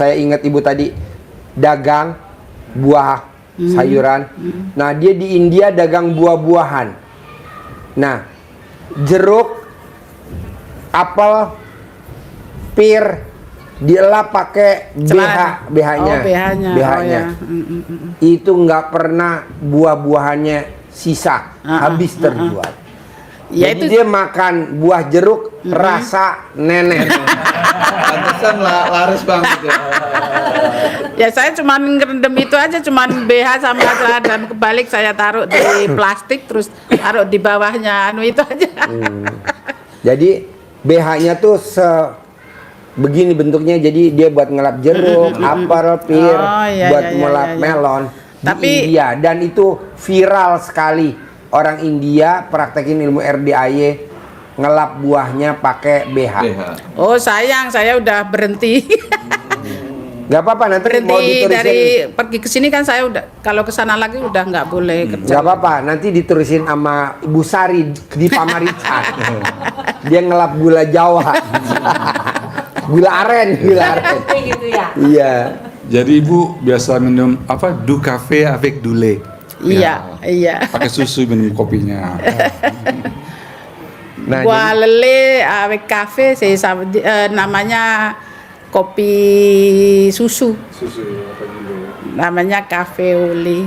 saya ingat ibu tadi dagang buah sayuran. Nah, dia di India dagang buah-buahan. Nah, jeruk, apel, pir dielap pakai BH-nya. BH-nya. Itu nggak pernah buah-buahannya sisa, habis terjual. Ya, jadi itu dia makan buah jeruk rasa nenek. Pantesan laris banget ya. ya saya cuman ngerendam itu aja, cuman BH sama dan kebalik saya taruh di plastik terus taruh di bawahnya itu aja. Jadi BH-nya tuh begini bentuknya, jadi dia buat ngelap jeruk, apel, pir, buat ngelap melon. Tapi India, dan itu viral sekali. Orang India praktekin ilmu RDAY, ngelap buahnya pakai BH. Oh sayang, saya udah berhenti. Gak apa-apa, nanti Berhenti mau ditulisin. dari pergi ke sini kan saya udah, kalau ke sana lagi udah nggak boleh kerja. Gak apa-apa, nanti ditulisin sama Ibu Sari di Pamarican. Dia ngelap gula Jawa. Gula aren. gitu ya. Iya. Jadi ibu biasa minum apa? Du cafe avec du lait. Iya, iya. Pakai susu minum kopinya. Nah, Gua lele awek cafe namanya kopi susu. Namanya cafe oli.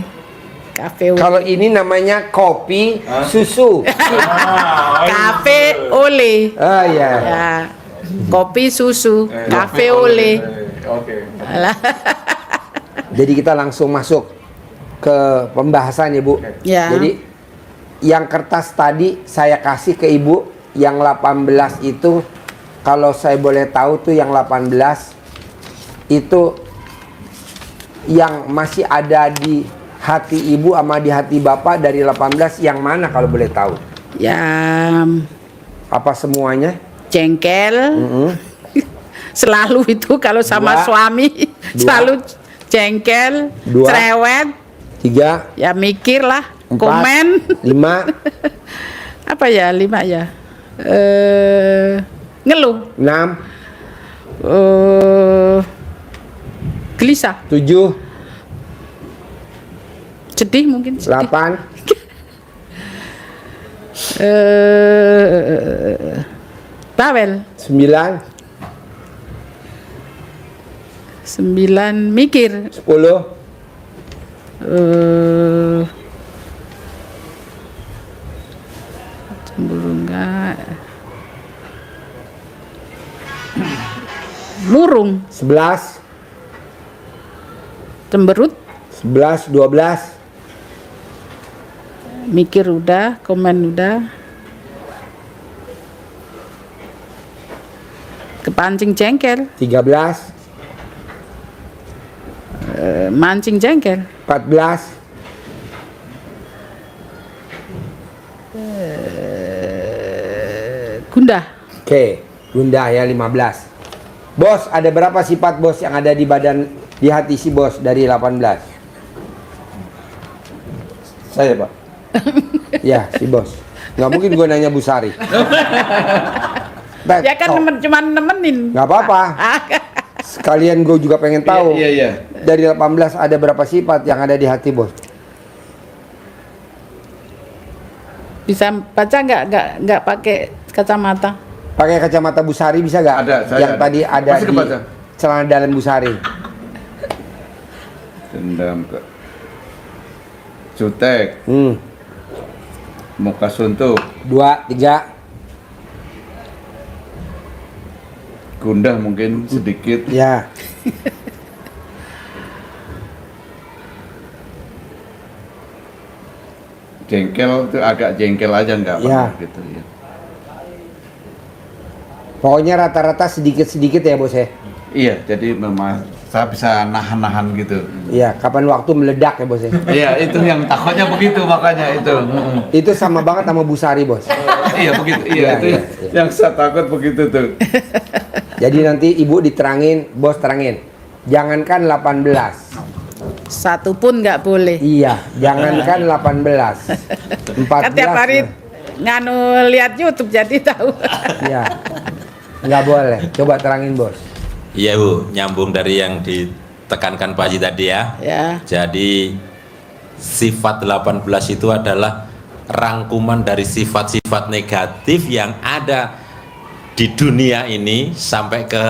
kalau ini namanya kopi susu. Cafe oli. Oh iya. Ya. Kopi susu, cafe oli. Oke. Jadi kita langsung masuk ke pembahasan ya Bu. Ya. Jadi yang kertas tadi saya kasih ke Ibu, yang 18 itu kalau saya boleh tahu tuh yang 18 itu yang masih ada di hati Ibu sama di hati Bapak dari 18 yang mana kalau boleh tahu? Ya, Apa semuanya? jengkel. Selalu itu kalau sama Dua. suami selalu jengkel, Dua. cerewet. 3, Ya mikir lah, 4, komen. 5, Apa ya, 5 ya? Ngeluh. 6, Gelisah. 7, Sedih mungkin. 8, Bawel. 9, 9 mikir. 10, Cemburu enggak. Murung. 11, Cemberut. 11, 12, Mikir udah, komen udah. Kepancing jengkel. 13, Mancing jengkel. 14, Gundah. Oke, gundah ya 15. Bos, ada berapa sifat bos yang ada di badan, di hati si bos dari 18? Saya Pak. Ya, si bos. Nggak mungkin gue nanya Bu Sari. Ya kan cuman nemenin. Nggak apa-apa. Sekalian gue juga pengen tahu. Iya. Dari 18 ada berapa sifat yang ada di hati bos? Bisa baca nggak pakai kacamata? Pakai kacamata Bu Sari bisa nggak? Ada, saya yang ada. tadi ada Masih di kebaca? celana dalam Bu Sari. Dendam ke jutek, muka suntuk, 2, 3, gundah mungkin sedikit, ya. jengkel itu agak jengkel aja nggak Ya. apa gitu ya. Pokoknya rata-rata sedikit-sedikit ya bos ya. Iya, jadi memang saya bisa nahan-nahan gitu. Iya, kapan waktu meledak ya bos ya. Iya, itu yang takutnya begitu makanya itu. Itu sama banget sama Bu Sari bos. Iya begitu, Iya, iya itu iya, yang saya takut begitu tuh. Jadi nanti ibu diterangin, bos terangin. Jangankan 18. Satu pun nggak boleh. Iya, jangankan 18. 14. Kan tiap hari nganu lihat YouTube jadi tahu. Iya. Nggak boleh. Coba terangin bos. Iya Bu, nyambung dari yang ditekankan Pak Haji tadi ya. Ya. Jadi sifat 18 itu adalah rangkuman dari sifat-sifat negatif yang ada di dunia ini sampai ke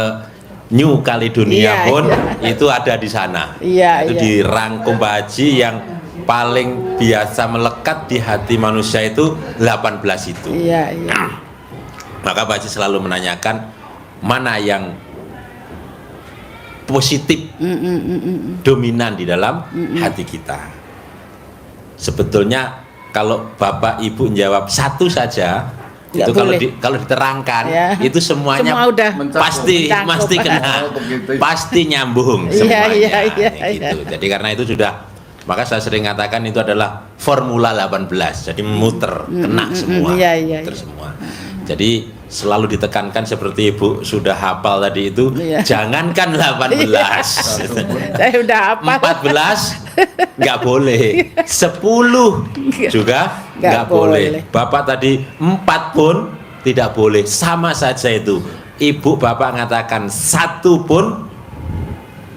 New Caledonia Iya, pun iya. itu ada di sana. Iya, Itu iya. dirangkum Pak Haji yang paling biasa melekat di hati manusia itu 18 itu. Iya, iya. Maka Pak Haji selalu menanyakan mana yang positif dominan di dalam hati kita. Sebetulnya kalau Bapak Ibu menjawab satu saja, Nggak itu kalau boleh. kalau diterangkan Ya. itu semuanya Semua udah pasti mencakup. pasti kena, Oh, begitu. pasti nyambung Iya, semuanya. iya, iya, gitu. iya. Jadi karena itu sudah, maka saya sering katakan itu adalah formula 18. Jadi muter, kena semua. Iya, iya, Muter iya. semua. Jadi selalu ditekankan seperti Ibu sudah hafal tadi itu, Iya. jangankan 18. Saya udah apa? 14 nggak boleh, 10 juga Nggak nggak boleh. boleh. Bapak tadi 4 pun tidak boleh, sama saja itu. Ibu Bapak mengatakan 1 pun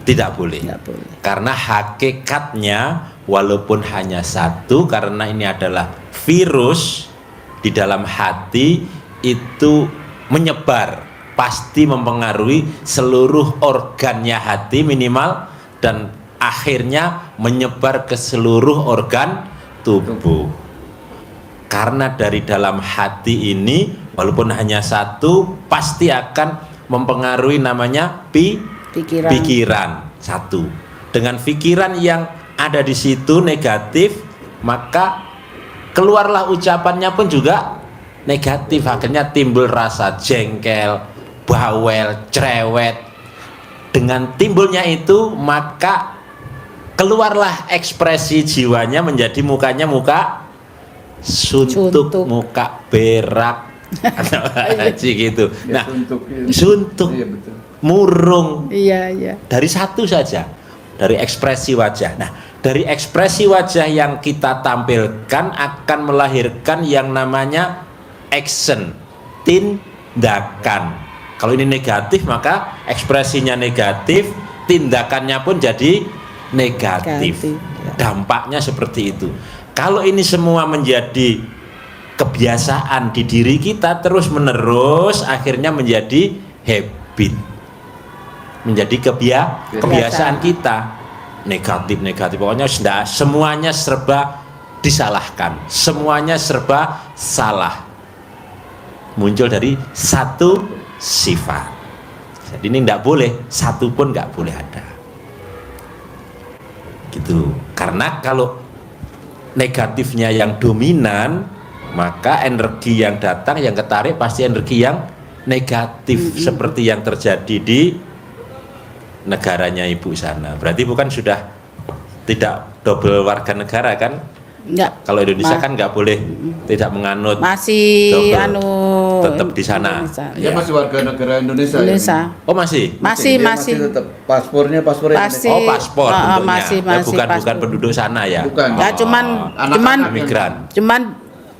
tidak boleh. Nggak boleh. Karena hakikatnya walaupun hanya 1, karena ini adalah virus di dalam hati itu menyebar, pasti mempengaruhi seluruh organnya hati minimal, dan akhirnya menyebar ke seluruh organ tubuh. Karena dari dalam hati ini walaupun hanya 1 pasti akan mempengaruhi namanya Pikiran. pikiran. 1. Dengan pikiran yang ada di situ negatif, maka keluarlah ucapannya pun juga negatif. Akhirnya timbul rasa jengkel, bawel, cerewet. Dengan timbulnya itu, maka keluarlah ekspresi jiwanya menjadi mukanya muka suntuk, Suntuk. muka berak, Haji gitu. Ya, Nah, suntuk, iya. suntuk, Iya, betul. Iya, murung, iya. dari 1 saja, dari ekspresi wajah. Nah, dari ekspresi wajah yang kita tampilkan akan melahirkan yang namanya action, tindakan. Kalau ini negatif, maka ekspresinya negatif, tindakannya pun jadi negatif. Negatif, ya. Dampaknya seperti itu. Kalau ini semua menjadi kebiasaan di diri kita terus menerus, akhirnya menjadi habit, menjadi kebiasaan kita. Negatif, pokoknya semuanya serba disalahkan, semuanya serba salah, muncul dari 1 sifat. Jadi ini tidak boleh, 1 pun nggak boleh ada gitu. Karena kalau negatifnya yang dominan, maka energi yang datang, yang ketarik pasti energi yang negatif, seperti yang terjadi di negaranya Ibu sana. Berarti bukan sudah tidak double warga negara kan? Enggak. Kalau Indonesia kan nggak boleh tidak menganut, Masih double. Tetap di sana. Indonesia. Dia Ya. masih warga negara Indonesia. ya? Indonesia. Oh masih? Masih, Dia masih. tetap paspor Masih. Indonesia. Oh paspor bentuknya. masih, Ya, bukan paspor. penduduk sana ya. Bukan. Enggak, cuman Anak-anak Migran. cuman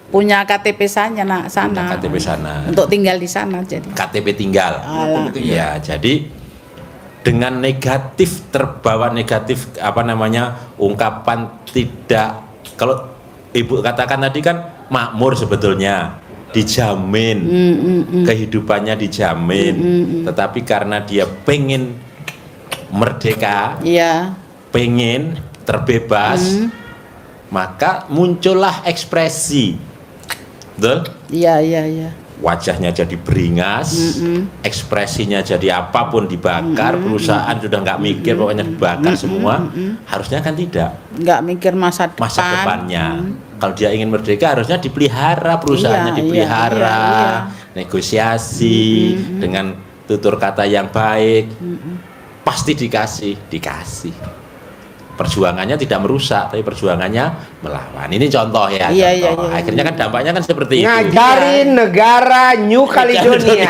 punya KTP sana, sana. KTP sana. Untuk tinggal di sana jadi. KTP tinggal. Alah. Iya, jadi dengan negatif, terbawa negatif, apa namanya, ungkapan tidak, kalau Ibu katakan tadi kan makmur sebetulnya, dijamin, kehidupannya dijamin, tetapi karena dia pengen merdeka, Iya. pengen terbebas, maka muncullah ekspresi, betul? Iya, iya, iya. Wajahnya jadi beringas, ekspresinya jadi apapun dibakar, perusahaan sudah nggak mikir, pokoknya dibakar semua. Harusnya kan tidak, Enggak mikir masa depan. masa depannya. Kalau dia ingin merdeka harusnya dipelihara, perusahaannya Iya, dipelihara, iya, iya. negosiasi dengan tutur kata yang baik, pasti dikasih. Perjuangannya tidak merusak, tapi perjuangannya melawan. Ini contoh ya. Iya, contoh. iya, iya. Akhirnya kan dampaknya kan seperti itu. Ngajarin negara New Caledonia.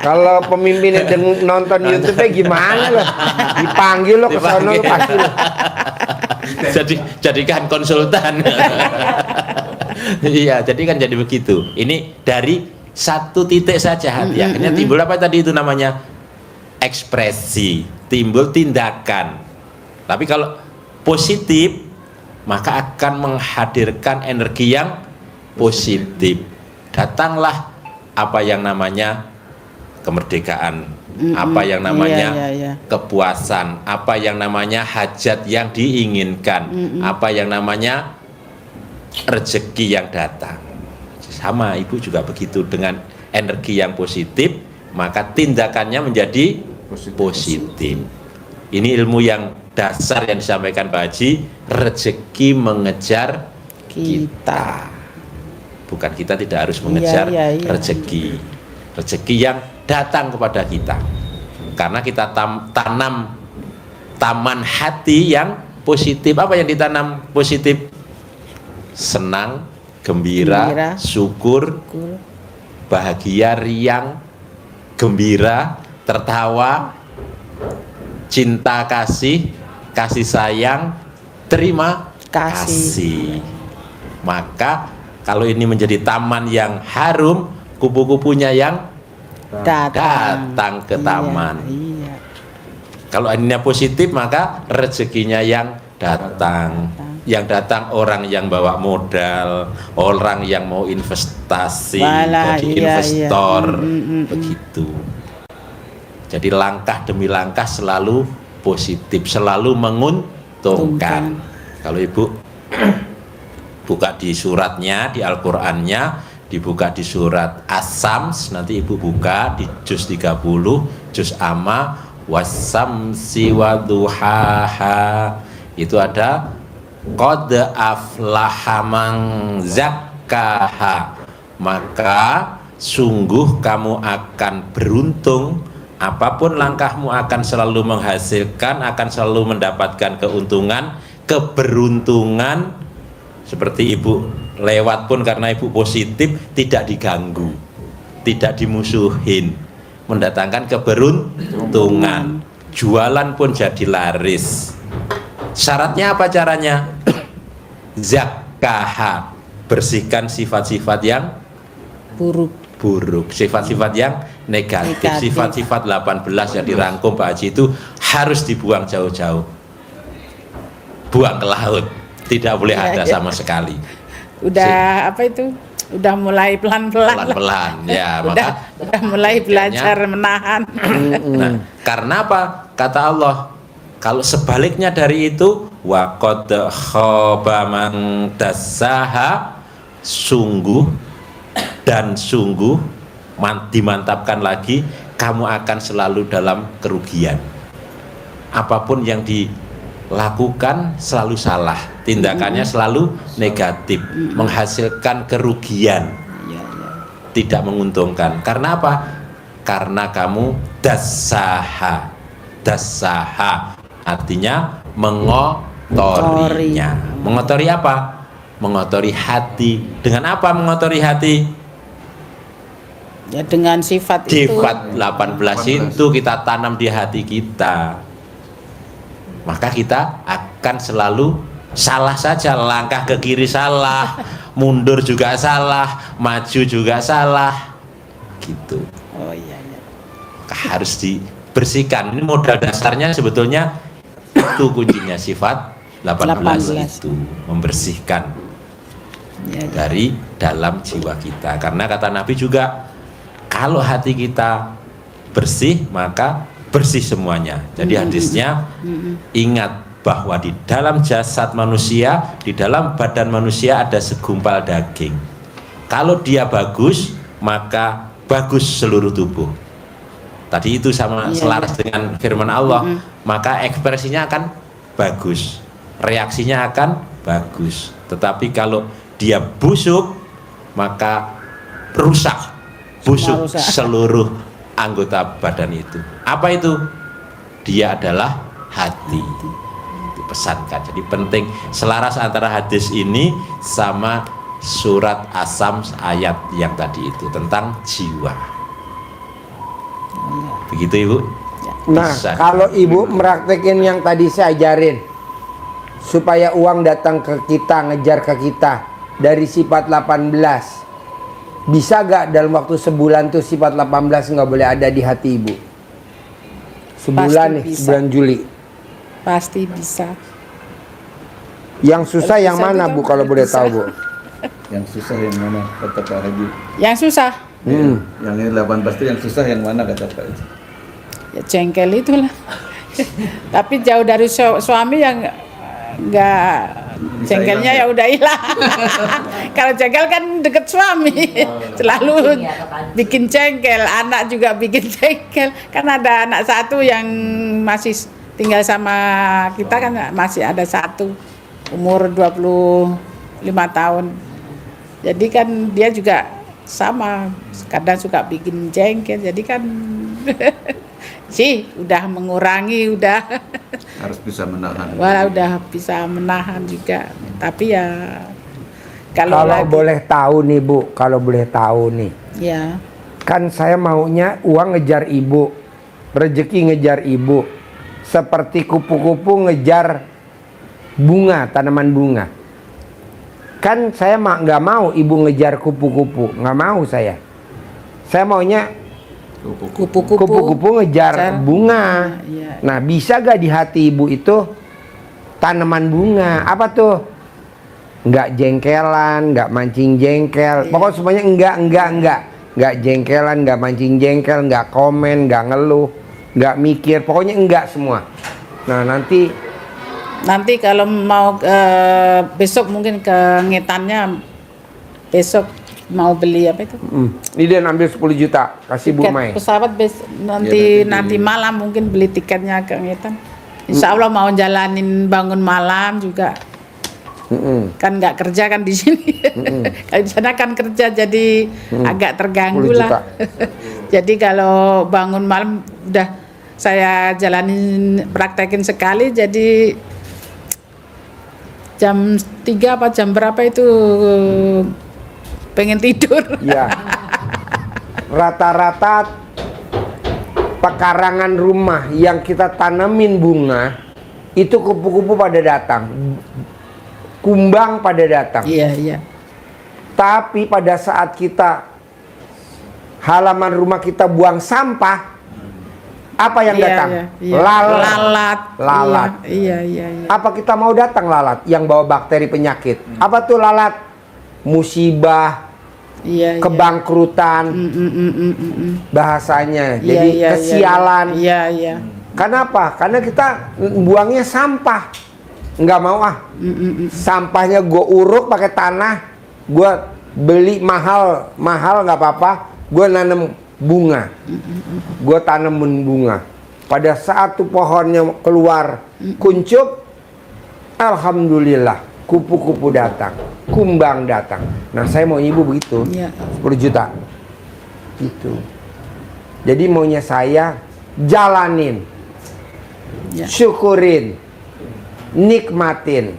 Kalau pemimpinnya nonton YouTube-nya gimana loh? Dipanggil lo ke sono lo pasti lo. Jadikan konsultan. Iya, jadi kan jadi begitu. Ini dari 1 titik saja hati. Akhirnya timbul apa tadi itu namanya? ekspresi, timbul tindakan. Tapi kalau positif, maka akan menghadirkan energi yang positif. Datanglah apa yang namanya kemerdekaan, apa yang namanya kepuasan, apa yang namanya hajat yang diinginkan, apa yang namanya rezeki yang datang. Sama ibu juga begitu, dengan energi yang positif, maka tindakannya menjadi positif. Ini ilmu yang dasar yang disampaikan Pak Haji, rezeki mengejar kita. Bukan kita tidak harus mengejar rezeki. Rezeki yang datang kepada kita. Karena kita tanam taman hati yang positif. Apa yang ditanam positif? Senang, gembira, syukur, bahagia, riang, gembira, tertawa, cinta kasih, kasih sayang, terima kasih. Maka kalau ini menjadi taman yang harum, kupu-kupunya yang datang ke taman. Kalau ini positif, maka rezekinya yang datang. Yang datang orang yang bawa modal, orang yang mau investasi, jadi investor, begitu. Jadi langkah demi langkah selalu positif, selalu menguntungkan. Kalau ibu buka di suratnya, di Al-Qur'annya, dibuka di surat As-Sams, nanti ibu buka di juz 30, juz Amma, wasamsi waduhaha, itu ada qad aflaha man zakkaha, maka sungguh kamu akan beruntung. Apapun langkahmu akan selalu menghasilkan, akan selalu mendapatkan keuntungan, keberuntungan. Seperti ibu lewat pun karena ibu positif, tidak diganggu, tidak dimusuhin, mendatangkan keberuntungan. Jualan pun jadi laris. Syaratnya apa caranya? Zakkaha, bersihkan sifat-sifat yang buruk, sifat-sifat yang negatif. Sifat-sifat 18 yang dirangkum Pak Haji itu harus dibuang jauh-jauh, buang ke laut, tidak boleh ada sama sekali. Udah apa itu? Udah mulai pelan-pelan ya, udah mulai belajar menahan. Nah, karena apa? Kata Allah, kalau sebaliknya dari itu, wa qad khaba man dassaha, sungguh dan sungguh, dimantapkan lagi, kamu akan selalu dalam kerugian. Apapun yang dilakukan selalu salah, tindakannya selalu negatif, menghasilkan kerugian, tidak menguntungkan. Karena apa? Karena kamu dassaha, artinya mengotorinya. Mengotori apa? Mengotori hati. Dengan apa mengotori hati? Ya dengan sifat itu. Sifat 18 itu kita tanam di hati kita. Maka kita akan selalu salah saja, langkah ke kiri salah, mundur juga salah, maju juga salah. Gitu. Oh iya. Maka harus dibersihkan. Ini modal dasarnya sebetulnya itu kuncinya, sifat 18 itu membersihkan dari dalam jiwa kita. Karena kata Nabi juga, kalau hati kita bersih maka bersih semuanya. Jadi hadisnya, ingat bahwa di dalam jasad manusia, di dalam badan manusia ada segumpal daging. Kalau dia bagus, maka bagus seluruh tubuh. Tadi itu sama selaras dengan firman Allah, maka ekspresinya akan bagus, reaksinya akan bagus. Tetapi kalau dia busuk, maka rusak, busuk seluruh anggota badan itu. Apa itu? Dia adalah hati. Dipesankan. Jadi penting selaras antara hadis ini sama surat As-Sams ayat yang tadi itu tentang jiwa. Begitu Ibu? Nah, kalau Ibu meraktekin yang tadi saya ajarin, supaya uang datang ke kita, ngejar ke kita dari sifat 18, bisa gak dalam waktu sebulan tuh sifat 18 nggak boleh ada di hati Ibu? Sebulan Pasti nih, bisa. sebulan Juli. Pasti bisa. Yang susah Kalau yang bisa mana itu Bu kan kalau boleh bisa. tahu Bu? Yang susah yang mana kata Pak Haji? Yang susah, Yang ini 18 itu yang susah yang mana kata Pak Haji? ya jengkel itulah. Tapi jauh dari suami yang nggak Bisa jengkelnya hilang ya udah hilang. Kalau jengkel kan deket suami, selalu bikin jengkel. Anak juga bikin jengkel. Kan ada anak satu yang masih tinggal sama kita kan masih ada satu umur 25 tahun. Jadi kan dia juga sama kadang suka bikin jengkel. Jadi kan sih udah mengurangi udah. Harus bisa menahan. Wah udah bisa menahan juga, tapi ya Kalau lagi, boleh tahu nih Bu, kalau boleh tahu nih, ya kan saya maunya uang ngejar ibu, rezeki ngejar ibu, seperti kupu-kupu ngejar bunga, tanaman bunga. Kan saya nggak mau ibu ngejar kupu-kupu, nggak mau saya. Saya maunya kupu-kupu ngejar bunga. Iya. Nah, bisa gak di hati ibu itu tanaman bunga? Apa tuh? Nggak jengkelan, nggak mancing jengkel. Iya. Pokoknya semuanya enggak. Nggak jengkelan, nggak mancing jengkel, nggak komen, nggak ngeluh, nggak mikir. Pokoknya enggak semua. Nah, nanti Nanti kalau mau besok mungkin ke ngetannya, besok mau beli apa itu? ini dia ambil 10 juta, kasih Bu Tiket Mai. pesawat nanti malam mungkin beli tiketnya ke ngetan. Insya Allah mau jalanin bangun malam juga. Kan nggak kerja kan di sini. Kalau di sana kan kerja jadi agak 10 terganggu juta. lah. Jadi kalau bangun malam udah saya jalanin praktekin sekali jadi jam 3 apa jam berapa itu pengen tidur. Ya. Rata-rata pekarangan rumah yang kita tanemin bunga itu kupu-kupu pada datang. Kumbang pada datang. Iya. Tapi pada saat kita halaman rumah kita buang sampah, apa yang datang? Iya. Lalat. Iya. Apa kita mau datang lalat yang bawa bakteri penyakit? Apa tuh lalat? Musibah, Iya. kebangkrutan, bahasanya. Jadi kesialan. Iya. Kenapa? Karena kita buangnya sampah. Nggak mau sampahnya gue uruk pakai tanah, gue beli mahal nggak apa-apa, gue nanam bunga, gue tanemin bunga. Pada saat tuh pohonnya keluar kuncup, alhamdulillah kupu-kupu datang, kumbang datang. Nah saya mau ibu begitu, Iya. 10 juta itu. Jadi maunya saya jalanin, Ya. syukurin, nikmatin.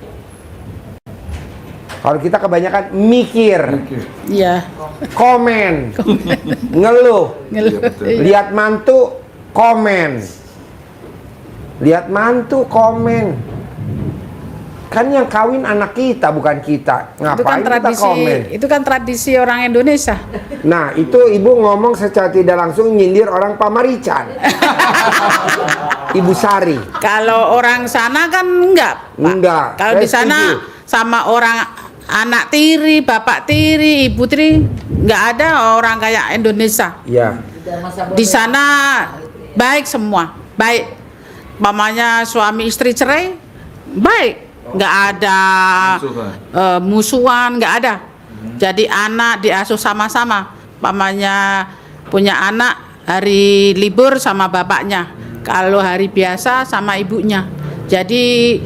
Kalau kita kebanyakan mikir, Iya. komen, ngeluh, Ngeluh. lihat mantu, komen, lihat mantu, komen. Kan yang kawin anak kita bukan kita. Itu kan Ngapain kita tradisi, komen? itu kan tradisi orang Indonesia. Nah itu ibu ngomong secara tidak langsung nyindir orang Pamarican. Ibu Sari. Kalau orang sana kan enggak, Pak. Enggak, Kalau saya di sana setuju. sama orang anak tiri, bapak tiri, ibu tiri, enggak ada orang kayak Indonesia. Ya. Di sana baik semua, baik. Mamanya suami istri cerai, baik. Enggak ada musuhan, enggak ada. Jadi anak diasuh sama-sama. Mamanya punya anak hari libur sama bapaknya. Kalau hari biasa sama ibunya. Jadi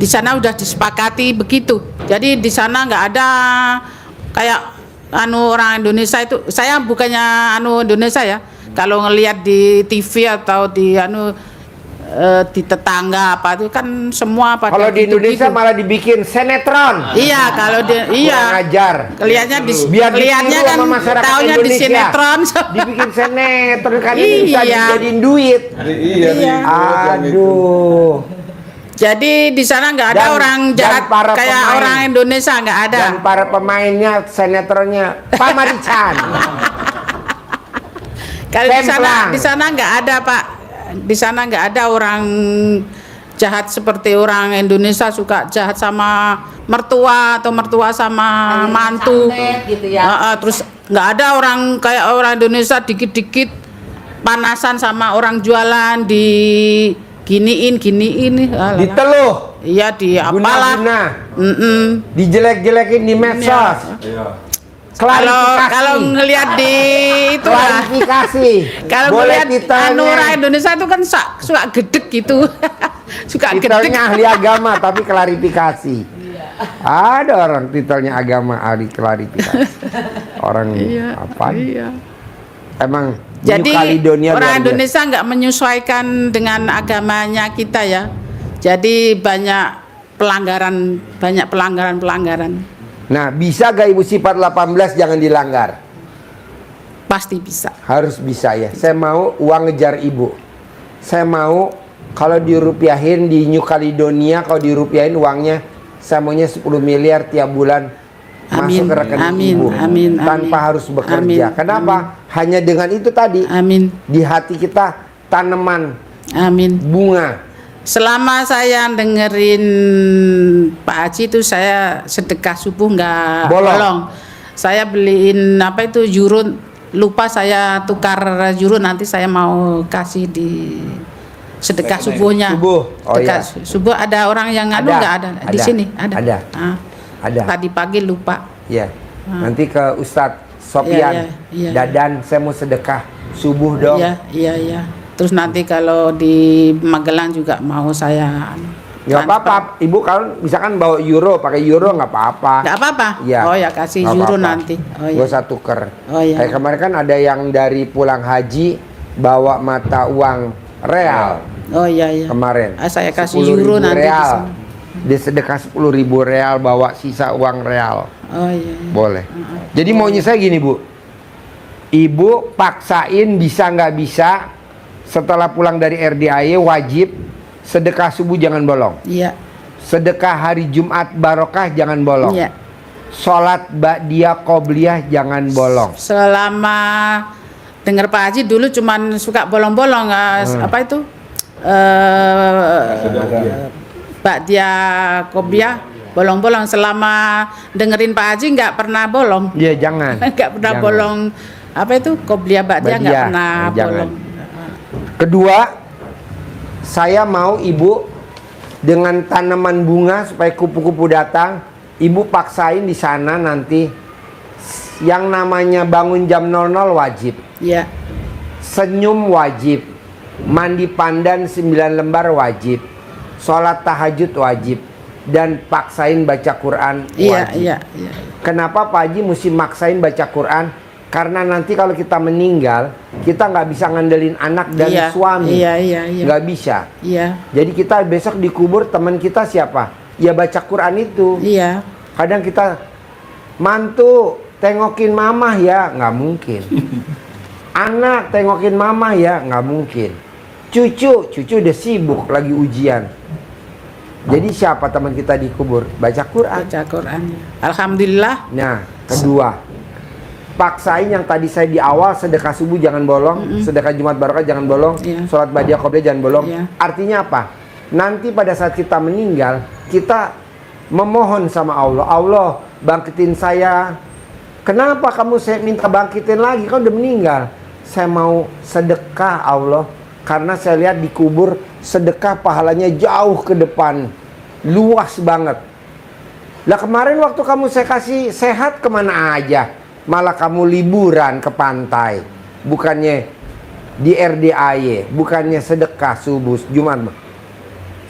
di sana udah disepakati begitu. Jadi di sana nggak ada kayak orang Indonesia itu. Saya bukannya Indonesia ya. Kalau ngelihat di TV atau di di tetangga apa itu kan semua pada Kalau di Indonesia gitu-gitu. malah dibikin sinetron. Iya, kalau Kurang ajar. Kelihatannya Biar kelihatannya ditiru kan sama masyarakat taunya di Indonesia. sinetron. Dibikin sinetron kan ini bisa Iya. dijadiin duit. Iya. Aduh. Jadi di sana nggak ada Dan- orang dan jahat para kayak pemain. orang Indonesia, nggak ada. Dan para pemainnya sinetronnya Pamarican. Kalau Templang. di sana nggak ada Pak di sana nggak ada orang jahat seperti orang Indonesia suka jahat sama mertua atau mertua sama mantu. Gitu ya. Terus nggak ada orang kayak orang Indonesia dikit-dikit panasan sama orang jualan di giniin. Diteluh, Iya di apalah. guna-guna, Mm-mm. dijelek-jelekin di medsos. Kalau ngelihat di itu lah. Klarifikasi. Kalau Boleh ngelihat orang Indonesia itu kan suka gedek gitu. Suka gedek. titelnya ahli agama tapi klarifikasi. Ada orang titelnya agama ahli klarifikasi. Orang apa? Iya. Emang Jadi New Caledonia orang luar biasa. Indonesia nggak menyesuaikan dengan agamanya kita ya. Jadi banyak pelanggaran. Nah, bisa gak Ibu sifat 18 jangan dilanggar? Pasti bisa. Harus bisa ya. Saya mau uang ngejar Ibu. Saya mau kalau dirupiahin di New Caledonia, kalau dirupiahin uangnya, saya maunya 10 miliar tiap bulan Amin, masuk ke rekening amin, Ibu. amin, Tanpa amin. harus bekerja. Amin, Kenapa? Hanya dengan itu tadi. Amin. Di hati kita tanaman Amin. bunga. Selama saya dengerin Pak Haji itu saya sedekah subuh nggak bolong. Saya beliin apa itu jurun, lupa saya tukar jurun, nanti saya mau kasih di sedekah subuhnya. Subuh. Oh Sedekah iya. subuh ada orang yang nganu nggak ada di ada, sini ada. ada. Ada. Tadi pagi lupa. Ya. Nanti ke Ustadz Sopian, Iya. Dadan, saya mau sedekah subuh dong. Iya. Terus nanti kalau di Magelang juga mau saya Nggak apa-apa, Ibu kalau misalkan bawa euro, pakai euro nggak apa-apa. Nggak apa-apa. Iya. Oh ya kasih Nggak euro apa-apa. nanti. Oh Gua ya. satu tuker. Oh, iya. Kayak kemarin kan ada yang dari pulang haji bawa mata uang real Oh iya. kemarin. Saya kasih 10.000 euro nanti di real. sana. Dia sedekah 10.000 real bawa sisa uang real. Oh iya. Boleh. Jadi maunya saya gini Bu, Ibu paksain bisa nggak bisa setelah pulang dari RDAY wajib sedekah subuh jangan bolong. Iya. Sedekah hari Jumat barokah jangan bolong. Iya. Sholat ba'diyah qobliyah jangan bolong. Selama dengar Pak Haji dulu cuman suka bolong-bolong apa itu? Ba'diyah Qobliyah bolong-bolong. Selama dengerin Pak Haji nggak pernah bolong. Iya jangan. Nggak pernah Jangan. bolong. Apa itu? Qobliyah Ba'diyah nggak Ba'diyah, pernah jangan. bolong. Kedua, saya mau Ibu dengan tanaman bunga supaya kupu-kupu datang, Ibu paksain di sana nanti yang namanya bangun jam 00 wajib. Iya. Senyum wajib. Mandi pandan 9 lembar wajib. Sholat tahajud wajib. Dan paksain baca Quran wajib. Iya. Kenapa Pak Haji mesti maksain baca Quran? Karena nanti kalau kita meninggal, kita nggak bisa ngandelin anak dan Iya, suami. iya. Nggak bisa. Iya. Jadi kita besok dikubur teman kita siapa? Ya baca Quran itu. Iya. Kadang kita mantu tengokin mama ya nggak mungkin. Anak tengokin mama ya nggak mungkin. Cucu udah sibuk lagi ujian. Jadi siapa teman kita dikubur? Baca Quran. Baca Quran. Alhamdulillah. Nah, kedua, paksain yang tadi saya di awal sedekah subuh jangan bolong, sedekah Jumat barokah jangan bolong, Iya. sholat ba'diyah qobliyah jangan bolong. Iya. Artinya apa? Nanti pada saat kita meninggal, kita memohon sama Allah, Allah bangkitin saya. Kenapa kamu saya minta bangkitin lagi? Kan udah meninggal. Saya mau sedekah Allah, karena saya lihat dikubur sedekah pahalanya jauh ke depan, luas banget. Lah kemarin waktu kamu saya kasih sehat kemana aja? Malah kamu liburan ke pantai, bukannya di RDAY, bukannya sedekah subuh Jumat.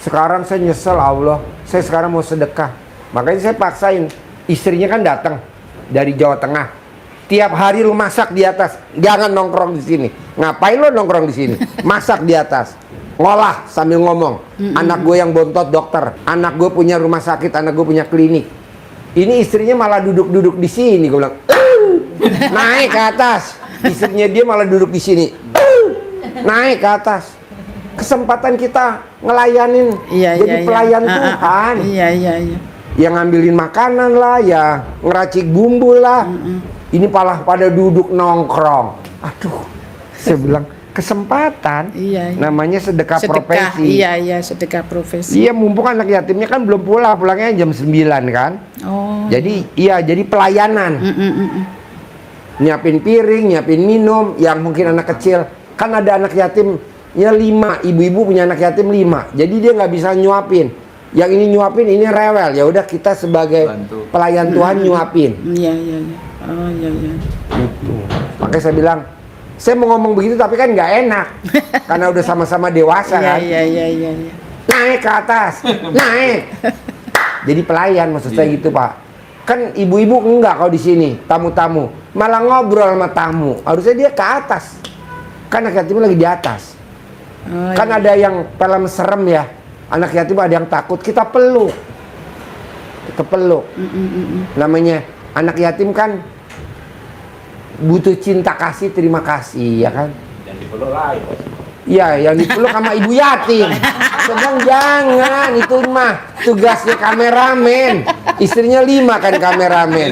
Sekarang saya nyesel Allah, saya sekarang mau sedekah. Makanya saya paksain, istrinya kan datang dari Jawa Tengah. Tiap hari lu masak di atas, jangan nongkrong di sini. Ngapain lu nongkrong di sini? Masak di atas, ngolah sambil ngomong. Anak gue yang bontot dokter, anak gue punya rumah sakit, anak gue punya klinik. Ini istrinya malah duduk-duduk di sini, gue bilang. Naik ke atas, istrinya dia malah duduk di sini. Naik ke atas. Kesempatan kita ngelayanin, jadi pelayan Tuhan. Iya. Yang ngambilin makanan lah, ya ngeracik bumbu lah. Ini malah pada duduk nongkrong. Aduh, saya bilang Iya, kesempatan. iya. Namanya sedekah Sedekah, profesi. iya, sedekah profesi. Iya, mumpung anak yatimnya kan belum pulangnya jam 9 kan. Oh. Jadi jadi pelayanan. Nyiapin piring, nyiapin minum, yang mungkin anak kecil. Kan ada anak yatimnya 5, ibu-ibu punya anak yatim 5. Jadi dia nggak bisa nyuapin. Yang ini nyuapin, ini rewel. Ya udah kita sebagai Bantu. pelayan Tuhan nyuapin. Iya, iya, iya. Oh, iya, iya. Gitu. Makanya saya bilang, saya mau ngomong begitu tapi kan nggak enak. Karena udah sama-sama dewasa Iya, kan. iya, iya, iya, iya. Naik ke atas, naik. Jadi pelayan maksud saya gitu Pak. Kan ibu-ibu enggak kalau di sini, tamu-tamu. Malah ngobrol sama tamu. Harusnya dia ke atas. Kan anak yatim lagi di atas. Oh, Kan iya. ada yang film serem ya. Anak yatim ada yang takut, kita peluk. Kita peluk. Namanya anak yatim kan butuh cinta kasih, terima kasih, ya kan? Yang dipeluk lain. Iya, yang dipeluk sama ibu yatim. Sedang jangan, itu mah tugasnya kameramen. Istrinya 5 kan kameramen.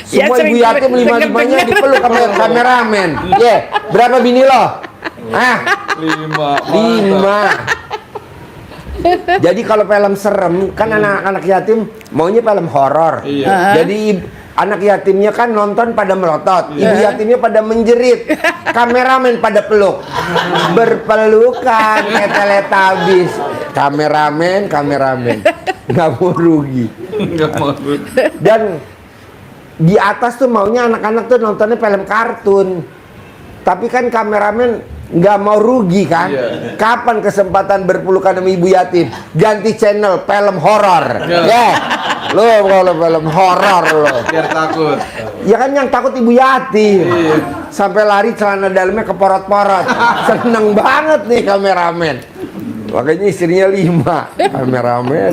Ya, Semua sering ibu yatim denger- 5-5-nya denger. dipeluk sama kameramen. Berapa bini lo? 5. Jadi kalau film serem kan anak-anak yatim maunya film horor. Iya. Jadi anak yatimnya kan nonton pada melotot, ibu yatimnya pada menjerit, kameramen pada peluk, berpelukan kayak Teletubbies. Kameramen nggak mau rugi. Nggak mau. Dan di atas tuh maunya anak-anak tuh nontonnya film kartun. Tapi kan kameramen nggak mau rugi kan? Iya. Kapan kesempatan berpelukan sama ibu yatim? Ganti channel film horor. Lo kalau film horor lo. Biar takut. Ya kan yang takut ibu yatim. Sampai lari celana dalamnya keporot-porot. Seneng banget nih kameramen. Makanya istrinya 5 kameramen.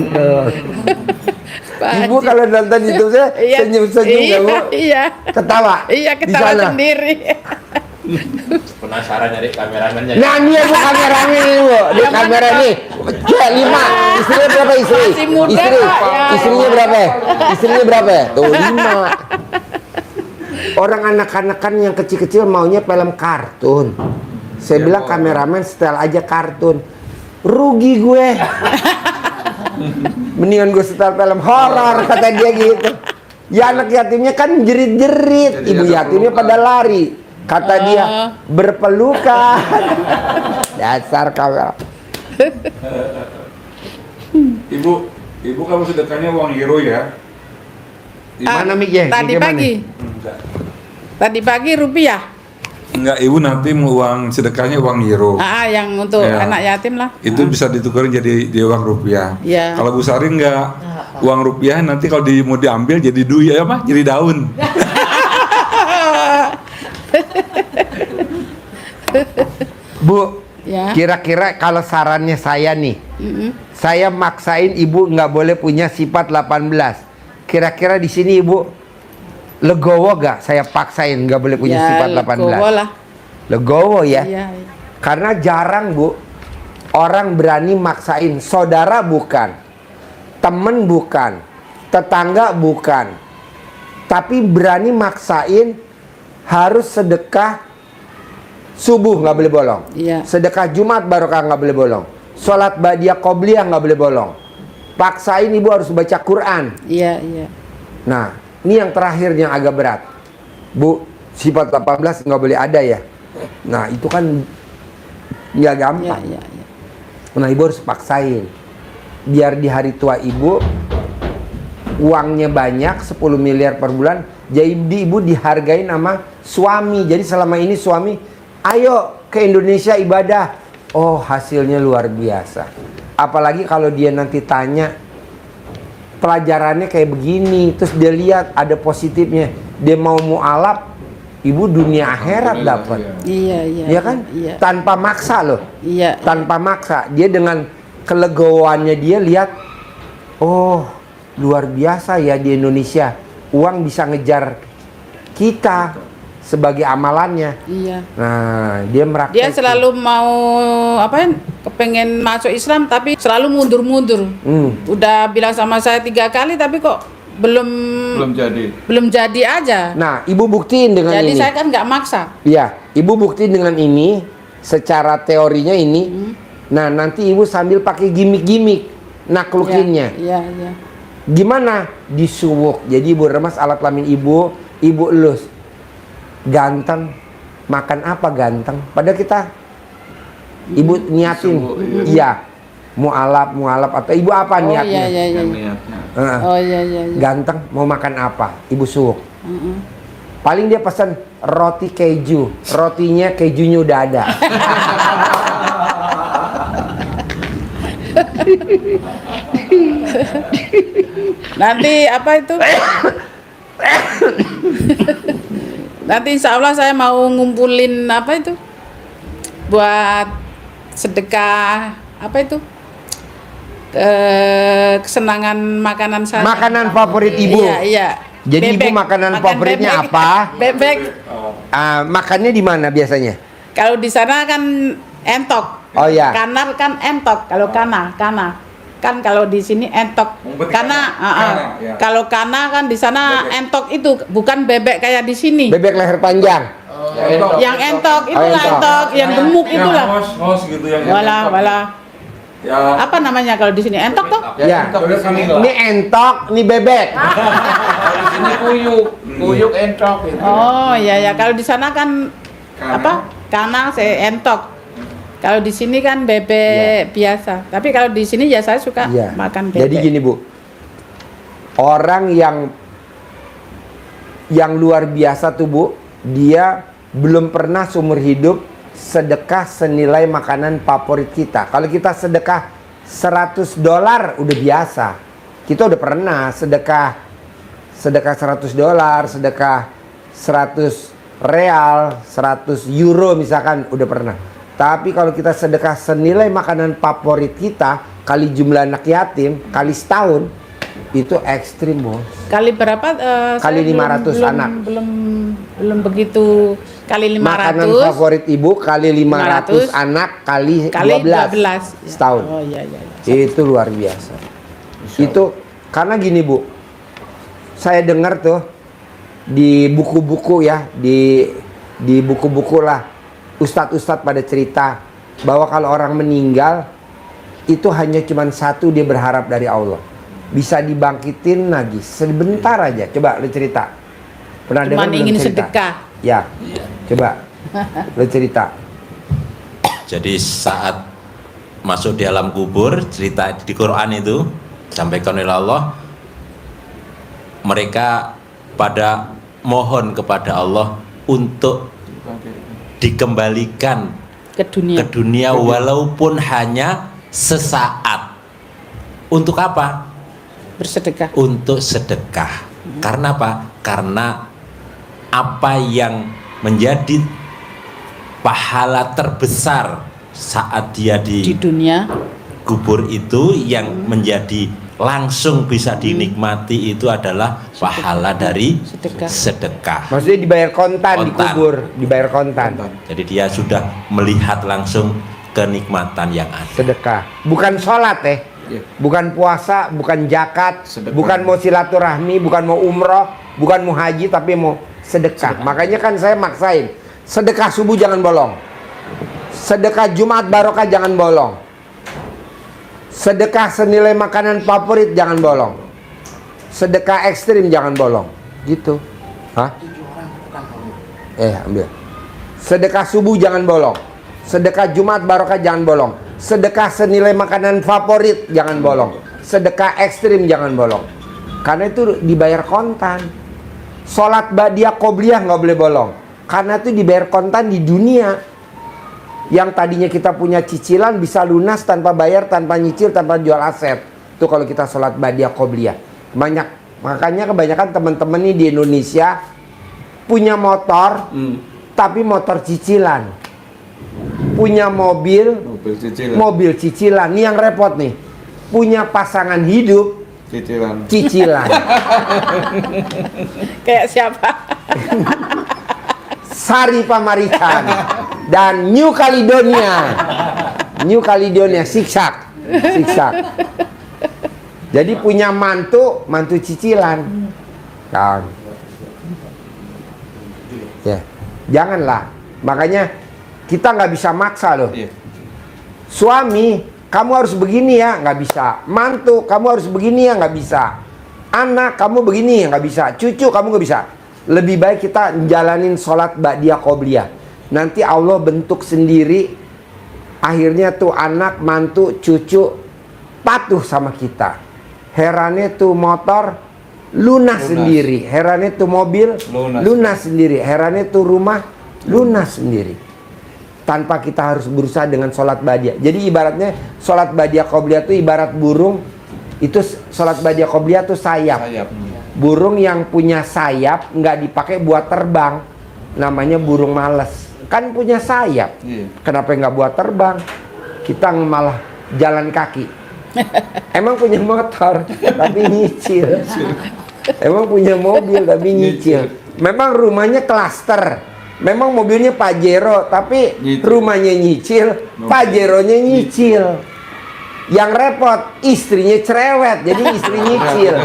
Pak Ibu Haji. kalau nonton itu saya Iya, senyum-senyum iya, ya Bu. iya. Ketawa. Iya, Di ketawa sana. sendiri. Penasaran nyari kameramennya. Nah ini ya Bu kameranya nih Bu. Di kamera nih. Cek 5. Istrinya berapa istri? Masih muda, Istri. Pak, ya. Istrinya berapa? Istrinya berapa? Tuh 5. Orang anak-anak kan yang kecil-kecil maunya film kartun. Saya bilang kameramen setel aja kartun. Rugi gue. Mendingan gue setel film horor kata dia gitu. Ya anak yatimnya kan jerit-jerit, Jadi ibu ada yatimnya pelukan. pada lari. Kata dia berpelukan. Dasar kamera. Ibu kalau sedekahnya uang euro ya? Mana miknya? Tadi Miknya mana? pagi. Enggak. Tadi pagi rupiah. Enggak, ibu nanti mau uang sedekahnya uang euro. Yang untuk Ya. anak yatim lah. Itu bisa ditukarin jadi uang rupiah. Iya. Kalau Bu Sari enggak, uang rupiah nanti kalau mau diambil jadi duit ya apa? Jadi daun. Bu, Ya. kira-kira kalau sarannya saya nih, saya maksain ibu nggak boleh punya sifat 18. Kira-kira di sini ibu legowo gak? Saya paksain nggak boleh punya sifat 18. legowo lah. Legowo ya. Iya. Karena jarang Bu orang berani maksain. Saudara bukan, temen bukan, tetangga bukan, tapi berani maksain harus sedekah subuh nggak boleh bolong. Iya. Sedekah Jumat barokah nggak boleh bolong. Sholat badiah qobliyah nggak boleh bolong. Paksain ibu harus baca Quran. Iya, iya. Nah, ini yang terakhir yang agak berat. Bu, sifat 18 nggak boleh ada ya. Nah, itu kan nggak Iya, gampang. iya, iya. Nah, ibu harus paksain. Biar di hari tua ibu uangnya banyak 10 miliar per bulan. Jadi ibu dihargai nama suami. Jadi selama ini suami, ayo ke Indonesia ibadah. Oh, hasilnya luar biasa. Apalagi kalau dia nanti tanya pelajarannya kayak begini, terus dia lihat ada positifnya, dia mau mualaf, ibu dunia akhirat dapat. Iya, iya. Ya kan? Iya. Tanpa maksa loh. Iya. Tanpa maksa. Dia dengan kelegowannya dia lihat, oh luar biasa ya di Indonesia. Uang bisa ngejar kita sebagai amalannya. Iya. Nah, dia merakit. Dia selalu mau kepengen masuk Islam tapi selalu mundur-mundur. Udah bilang sama saya 3 kali tapi kok Belum jadi. belum jadi aja. Nah, ibu buktiin dengan Jadi ini. saya kan nggak maksa. Iya, ibu buktiin dengan ini. secara teorinya ini. Nah, nanti ibu sambil pakai gimmick-gimmick naklukinnya. Iya, iya. Gimana? Disuwuk. Jadi ibu remas alat kelamin ibu elus. Ganteng. Makan apa ganteng? Padahal kita ibu niatin. Iya. Mualaf atau ibu apa niatnya? Iya. Yang niatnya. Oh iya. Ganteng mau makan apa? Ibu suwuk. Paling dia pesan roti keju. Rotinya kejunya udah ada. Nanti apa itu? Nanti insya Allah saya mau ngumpulin apa itu? Buat sedekah apa itu? Kesenangan makanan saya. Makanan favorit ibu. Iya. Jadi Bebek. ibu makanan Makan favoritnya bebek. apa? Bebek. Makannya di mana biasanya? Kalau di sana kan entok. Oh ya. Kanar kan entok. Kalau kana. Kan kalau di sini entok. Berarti Kana. kana, ya. Kalau kana kan di sana Bebek. entok itu bukan bebek kayak di sini. Bebek leher panjang. Yang entok itulah entok. entok, yang gemuk itulah. Ngos gitu yang Wala. Ya. Apa namanya kalau di sini entok toh? Ya. Bebek vanila. Ini entok, ini bebek. Di sini kuyuk entok itu. Oh iya kalau di sana kan Kana. apa? Kana saya entok. Kalau di sini kan bebek biasa. Tapi kalau di sini ya saya suka Iya. makan bebek. Jadi gini bu, orang yang luar biasa tuh bu, dia belum pernah seumur hidup sedekah senilai makanan favorit kita. Kalau kita sedekah $100 udah biasa. Kita udah pernah sedekah $100, sedekah 100 real, 100 euro misalkan udah pernah. Tapi kalau kita sedekah senilai makanan favorit kita kali jumlah anak yatim kali setahun, itu ekstrim bos. Kali berapa? Kali saya 500 anak. Belum begitu. Kali 500. Makanan favorit ibu kali 500 anak kali 12 setahun. Oh iya. Itu luar biasa. Itu karena gini bu, saya dengar tuh di buku-buku ya, di buku-buku lah, ustadz-ustadz pada cerita bahwa kalau orang meninggal itu hanya cuma satu, dia berharap dari Allah bisa dibangkitin lagi sebentar aja. Coba lu cerita. Pernah dengar Cuman belum ingin cerita? sedekah. Ya. Coba lu cerita. Jadi saat masuk di alam kubur, cerita di Quran itu sampaikan oleh Allah, mereka pada mohon kepada Allah untuk dikembalikan Ke dunia. ke dunia walaupun hanya sesaat. Untuk apa? Bersedekah. Untuk sedekah. Karena apa? Karena apa yang menjadi pahala terbesar saat dia Di di dunia. kubur itu yang menjadi langsung bisa dinikmati itu adalah pahala dari Sedekah. sedekah. Maksudnya dibayar kontan, Kontan. dikubur, dibayar kontan. Jadi dia sudah melihat langsung kenikmatan yang ada. Sedekah. Bukan sholat Iya. bukan puasa, bukan zakat, Sedekah. bukan mau silaturahmi, bukan mau umroh, bukan mau haji, tapi mau sedekah. Makanya kan saya maksain, sedekah subuh jangan bolong, sedekah Jumat barokah jangan bolong, sedekah senilai makanan favorit jangan bolong, sedekah ekstrim jangan bolong, gitu. Hah? Ambil. Sedekah subuh jangan bolong, sedekah Jumat barokah jangan bolong, sedekah senilai makanan favorit jangan bolong, sedekah ekstrim jangan bolong. Karena itu dibayar kontan. Sholat badiah qobliyah nggak boleh bolong, karena itu dibayar kontan di dunia. Yang tadinya kita punya cicilan bisa lunas tanpa bayar, tanpa nyicil, tanpa jual aset. Itu kalau kita sholat badiah qobliyah. Makanya kebanyakan teman-teman nih di Indonesia punya motor, tapi motor cicilan. Punya mobil cicilan. Ini yang repot nih. Punya pasangan hidup cicilan. Kayak siapa? Sari Pamarican dan New Caledonia siksak. Jadi punya mantu cicilan. Ya, janganlah. Makanya Kita nggak bisa maksa loh. Iya. Suami, kamu harus begini ya, nggak bisa. Mantu, kamu harus begini ya, nggak bisa. Anak, kamu begini ya, nggak bisa. Cucu, kamu nggak bisa. Lebih baik kita jalanin sholat ba'diyah qobliyah. Nanti Allah bentuk sendiri. Akhirnya tuh anak, mantu, cucu patuh sama kita. Herannya tuh motor lunas sendiri. Herannya tuh mobil lunas sendiri. Herannya tuh rumah lunas sendiri. Tanpa kita harus berusaha dengan sholat ba'diyah. Jadi ibaratnya sholat ba'diyah qobliyah itu ibarat burung. Itu sholat ba'diyah qobliyah itu sayap. Burung yang punya sayap nggak dipakai buat terbang. Namanya burung males. Kan punya sayap. Kenapa nggak buat terbang? Kita malah jalan kaki. Emang punya motor tapi nyicil. Emang punya mobil tapi nyicil. Memang rumahnya klaster. Memang mobilnya Pajero, tapi rumahnya nyicil, Pajeronya nyicil. Yang repot, istrinya cerewet, jadi istri nyicil.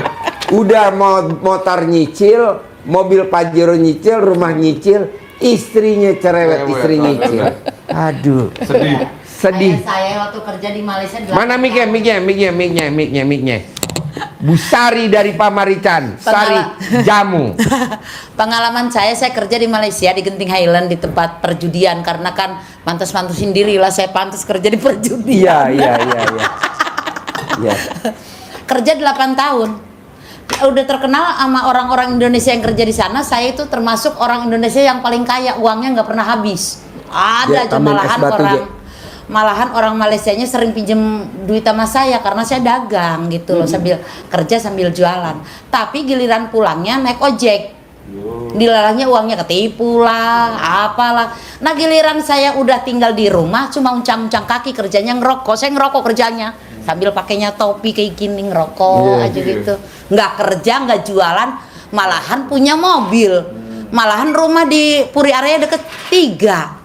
Udah motor nyicil, mobil Pajero nyicil, rumah nyicil, istrinya cerewet, istri nyicil. Aduh, sedih. Saya waktu kerja di Malaysia. Mana miknya. Bu Sari dari Pamarican, Sari jamu. Pengalaman saya kerja di Malaysia di Genting Highland di tempat perjudian, karena kan pantas-pantasin diri lah saya pantas kerja di perjudian. Iya. Kerja 8 tahun. Udah terkenal sama orang-orang Indonesia yang kerja di sana. Saya itu termasuk orang Indonesia yang paling kaya, uangnya nggak pernah habis. Ada aja malahan orang Malaysianya sering pinjem duit sama saya karena saya dagang gitu loh, sambil kerja sambil jualan. Tapi giliran pulangnya naik ojek, dilalahnya uangnya ketipu lah, apalah. Nah giliran saya udah tinggal di rumah cuma uncang-uncang kaki, kerjanya ngerokok. Saya ngerokok kerjanya sambil pakainya topi kayak gini, ngerokok aja gitu. Nggak kerja, nggak jualan, malahan punya mobil, malahan rumah di Puri Area deket 3.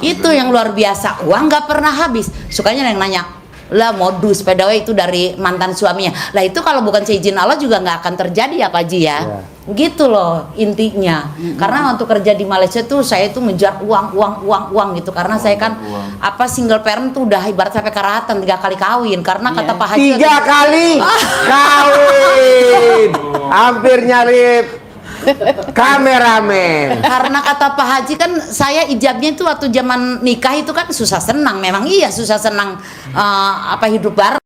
Itu yang luar biasa, uang nggak pernah habis. Sukanya yang nanya, lah modus PDW itu dari mantan suaminya. Lah itu kalau bukan seizin Allah juga nggak akan terjadi ya Pak Ji ya. Gitu loh intinya. Karena waktu kerja di Malaysia tuh saya tuh ngejar uang gitu. Karena saya kan single parent tuh udah ibarat sampai karatan 3 kali kawin. Karena kata Pak Haji 3 kali kawin, hampir nyari kameramen. Karena kata Pak Haji kan saya ijabnya itu waktu zaman nikah itu kan susah senang, memang iya susah senang hidup bareng.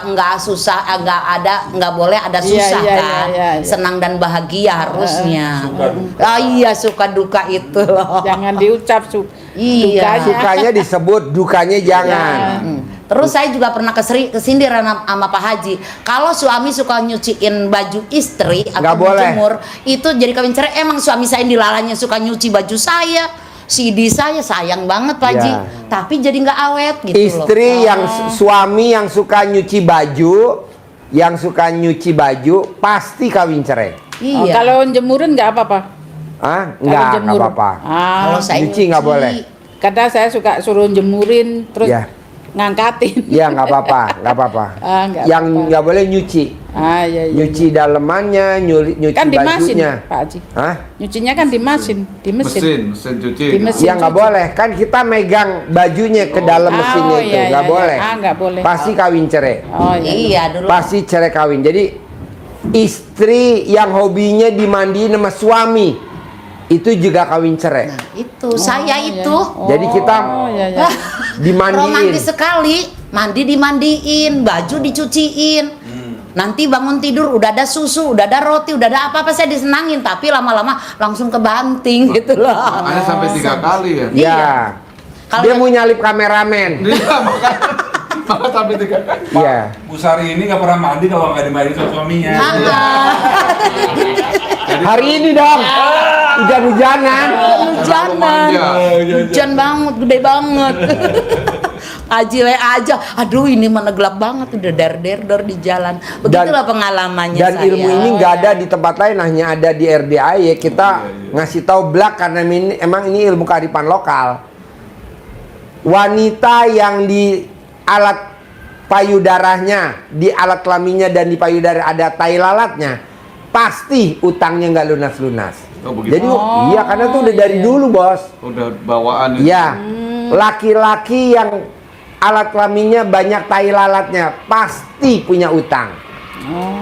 Nggak susah, nggak boleh ada susah kan. Senang dan bahagia harusnya. Iya suka duka itu loh. Jangan diucap iya. Sukanya disebut, dukanya jangan. Terus saya juga pernah kesindir sama Pak Haji. Kalau suami suka nyuciin baju istri atau menjemur, itu jadi kawin cerai. Emang suami saya dilalanya suka nyuci baju saya, CD saya, sayang banget Pak Haji. Tapi jadi nggak awet gitu Istri loh. yang suami yang suka nyuci baju, pasti kawin cerai. Iya. Kalau jemurin nggak apa-apa. Nggak apa-apa. Kalau saya nyuci nggak boleh. Kadang saya suka suruh jemurin terus ngangkatin. Iya nggak apa-apa. Yang nggak boleh nyuci. Iya. Nyuci dalemannya, nyuci kan di mesin, bajunya. Pak Haji. Nyucinya kan di mesin, mesin cuci. Di mesin Ya nggak boleh, kan kita megang bajunya ke dalam mesinnya itu, nggak boleh. Nggak boleh. Pasti kawin cerai. Iya dulu. Pasti cerai kawin. Jadi istri yang hobinya dimandiin sama suami itu juga kawin cerai. Nah, itu saya itu. Jadi kita dimandiin. Romantis sekali, mandi dimandiin, baju dicuciin. Nanti bangun tidur udah ada susu, udah ada roti, udah ada apa-apa, saya disenangin. Tapi lama-lama langsung kebanting gitu loh. Ada sampai 3 kali ya? Iya. Dia mau nyalip kameramen. Iya, makanya sampai 3 kali. Iya. Bu Sari ini nggak pernah mandi kalau nggak dimandiin sama suaminya. Hari ini dong. Hujan-hujanan. Hujan banget, gede banget. aja, aduh ini mana gelap banget, udah der di jalan. Begitulah pengalamannya dan saya. Ilmu ini nggak ada di tempat lain, hanya ada di RDAY. Kita ngasih tahu belak karena emang ini ilmu kearifan lokal. Wanita yang di alat payudaranya, di alat kelaminnya dan di payudara ada tai lalatnya, pasti utangnya nggak lunas-lunas. Oh, begitu. Jadi iya karena tuh udah dari dulu bos. Udah bawaan. Iya, laki-laki yang alat kelaminnya banyak tai lalatnya pasti punya utang.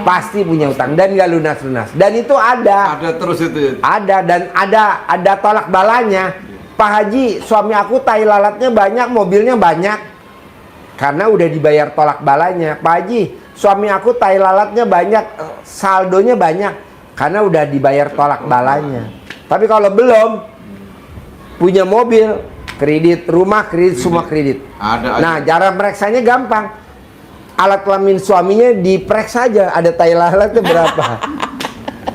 Pasti punya utang dan nggak lunas-lunas. Dan itu ada. Ada terus itu ya. Ada dan ada tolak balanya. Pak Haji, suami aku tai lalatnya banyak, mobilnya banyak. Karena udah dibayar tolak balanya. Pak Haji, suami aku tai lalatnya banyak, saldonya banyak. Karena udah dibayar tolak balanya. Tapi kalau belum punya mobil, kredit rumah, kredit semua kredit. Ada. Nah, cara mereksanya gampang. Alat kelamin suaminya diperiksa aja, ada tai lalatnya berapa.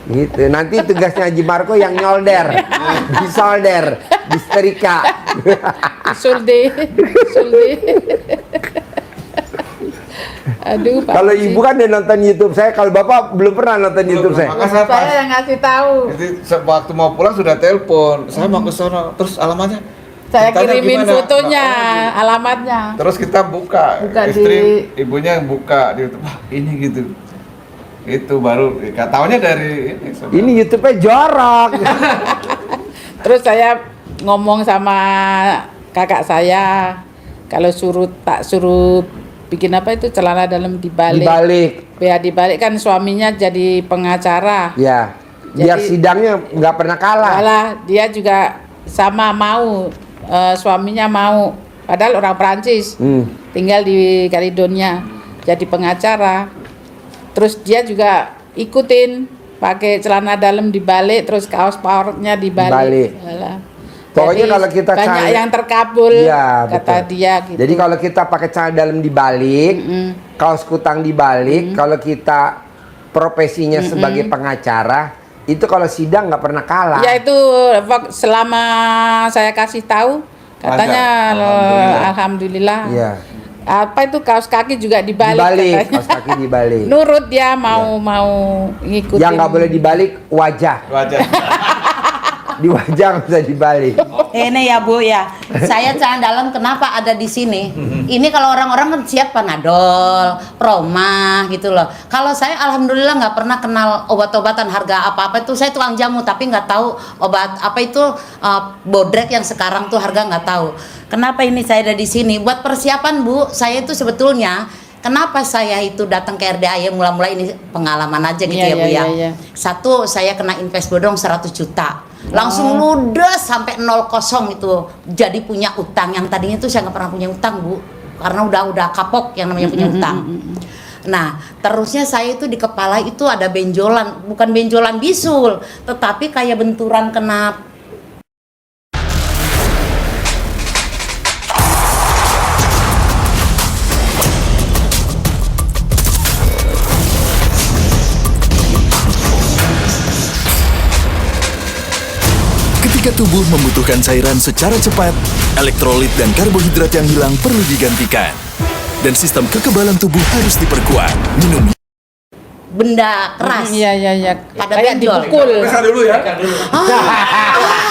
Gitu. Nanti tugasnya Haji Marco yang nyolder, disolder, disetrika. Sulde. Aduh, Pak Kalau Haji. ibu kan udah nonton YouTube saya, kalau bapak belum pernah nonton YouTube saya. Maka saya Saya yang ngasih tahu. Jadi waktu mau pulang sudah telepon. Saya mau ke sono. Terus alamatnya? Saya Ditanya kirimin gimana? fotonya, Nah, alamatnya. terus kita buka, Buka istri ibunya yang buka di YouTube. Wah, ini gitu. Itu baru taunya dari ini. saudara. Ini YouTube-nya jorok. Terus saya ngomong sama kakak saya, kalau tak suruh bikin apa itu celana dalam dibalik. Dibalik. Ya dibalik kan suaminya jadi pengacara. Ya. Biar Jadi- sidangnya nggak pernah kalah. Malah dia juga sama mau, suaminya mau. Padahal orang Perancis, tinggal di Caledonia, jadi pengacara. Terus dia juga ikutin pakai celana dalam dibalik, terus kaos powernya dibalik. Dibalik. Alah. Pokoknya Jadi kalau kita banyak cari- yang terkabul, Iya, kata betul. dia gitu. Jadi kalau kita pakai celana dalam dibalik, kaos kutang dibalik, kalau kita profesinya sebagai pengacara, itu kalau sidang nggak pernah kalah. Ya itu selama saya kasih tahu, katanya Lancar. alhamdulillah. Iya. Apa itu kaos kaki juga dibalik, Dibalik, katanya. kaos kaki dibalik. Nurut dia mau ngikutin. Yang nggak boleh dibalik wajah. Wajah. Di wajah nggak bisa dibalik. Ini ya Bu ya, saya celana dalam kenapa ada di sini? Ini kalau orang-orang kan siap Panadol, Proma gitu loh. Kalau saya alhamdulillah nggak pernah kenal obat-obatan harga apa-apa itu. Saya tukang jamu tapi nggak tahu obat apa itu bodrek yang sekarang tuh harga nggak tahu. Kenapa ini saya ada di sini? Buat persiapan Bu, saya itu sebetulnya kenapa saya itu datang ke RDAY mula-mula ini pengalaman aja gitu Iya, ya Bu iya, ya. iya. Satu, saya kena invest bodong 100 juta. Langsung ludes sampai 0 itu. Jadi punya utang yang tadinya itu saya nggak pernah punya utang, Bu. Karena udah kapok yang namanya punya utang. Nah, terusnya saya itu di kepala itu ada benjolan, bukan benjolan bisul, tetapi kayak benturan kena Ketika tubuh membutuhkan cairan secara cepat, elektrolit dan karbohidrat yang hilang perlu digantikan. Dan sistem kekebalan tubuh harus diperkuat. Minum benda keras. Iya iya iya. Pada Kayak benjol. dipukul. Periksa dulu ya.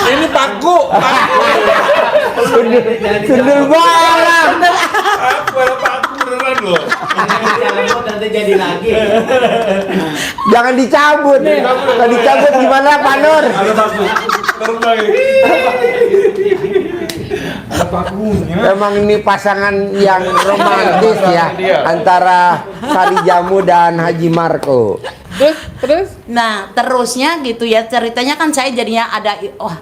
Ini paku. Sundel bolong. Paku beneran loh. Nanti jadi lagi. Jangan dicabut. Kalau dicabut gimana Pak Nur? Ada paku. Terbang. Ada pakunya. Memang ini pasangan yang romantis ya antara Sari Jamu dan Haji Marco. Terus Nah, terusnya gitu ya ceritanya kan saya jadinya ada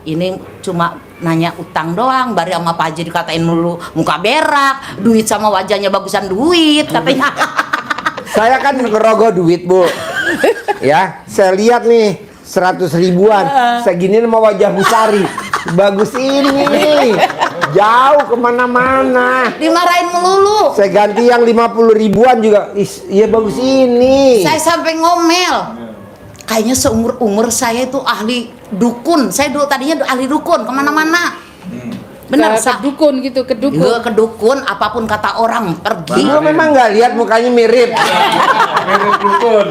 ini cuma nanya utang doang, baru sama Pak Haji dikatain mulu muka berak, duit sama wajahnya bagusan duit katanya. Saya kan ngerogoh duit Bu. Ya, saya lihat nih 100 ribuan. Segini sama wajah Bu Sari. Bagus ini nih. Jauh kemana-mana. Dimarahin melulu. Saya ganti yang 50 ribuan juga. Iya bagus ini. Saya sampai ngomel. Kayaknya seumur-umur saya itu ahli dukun. Saya dulu tadinya ahli dukun kemana-mana. Benar, ke dukun gitu, ke dukun. Iya, ke dukun, apapun kata orang pergi. Lu memang nggak lihat mukanya mirip. Mirip dukun.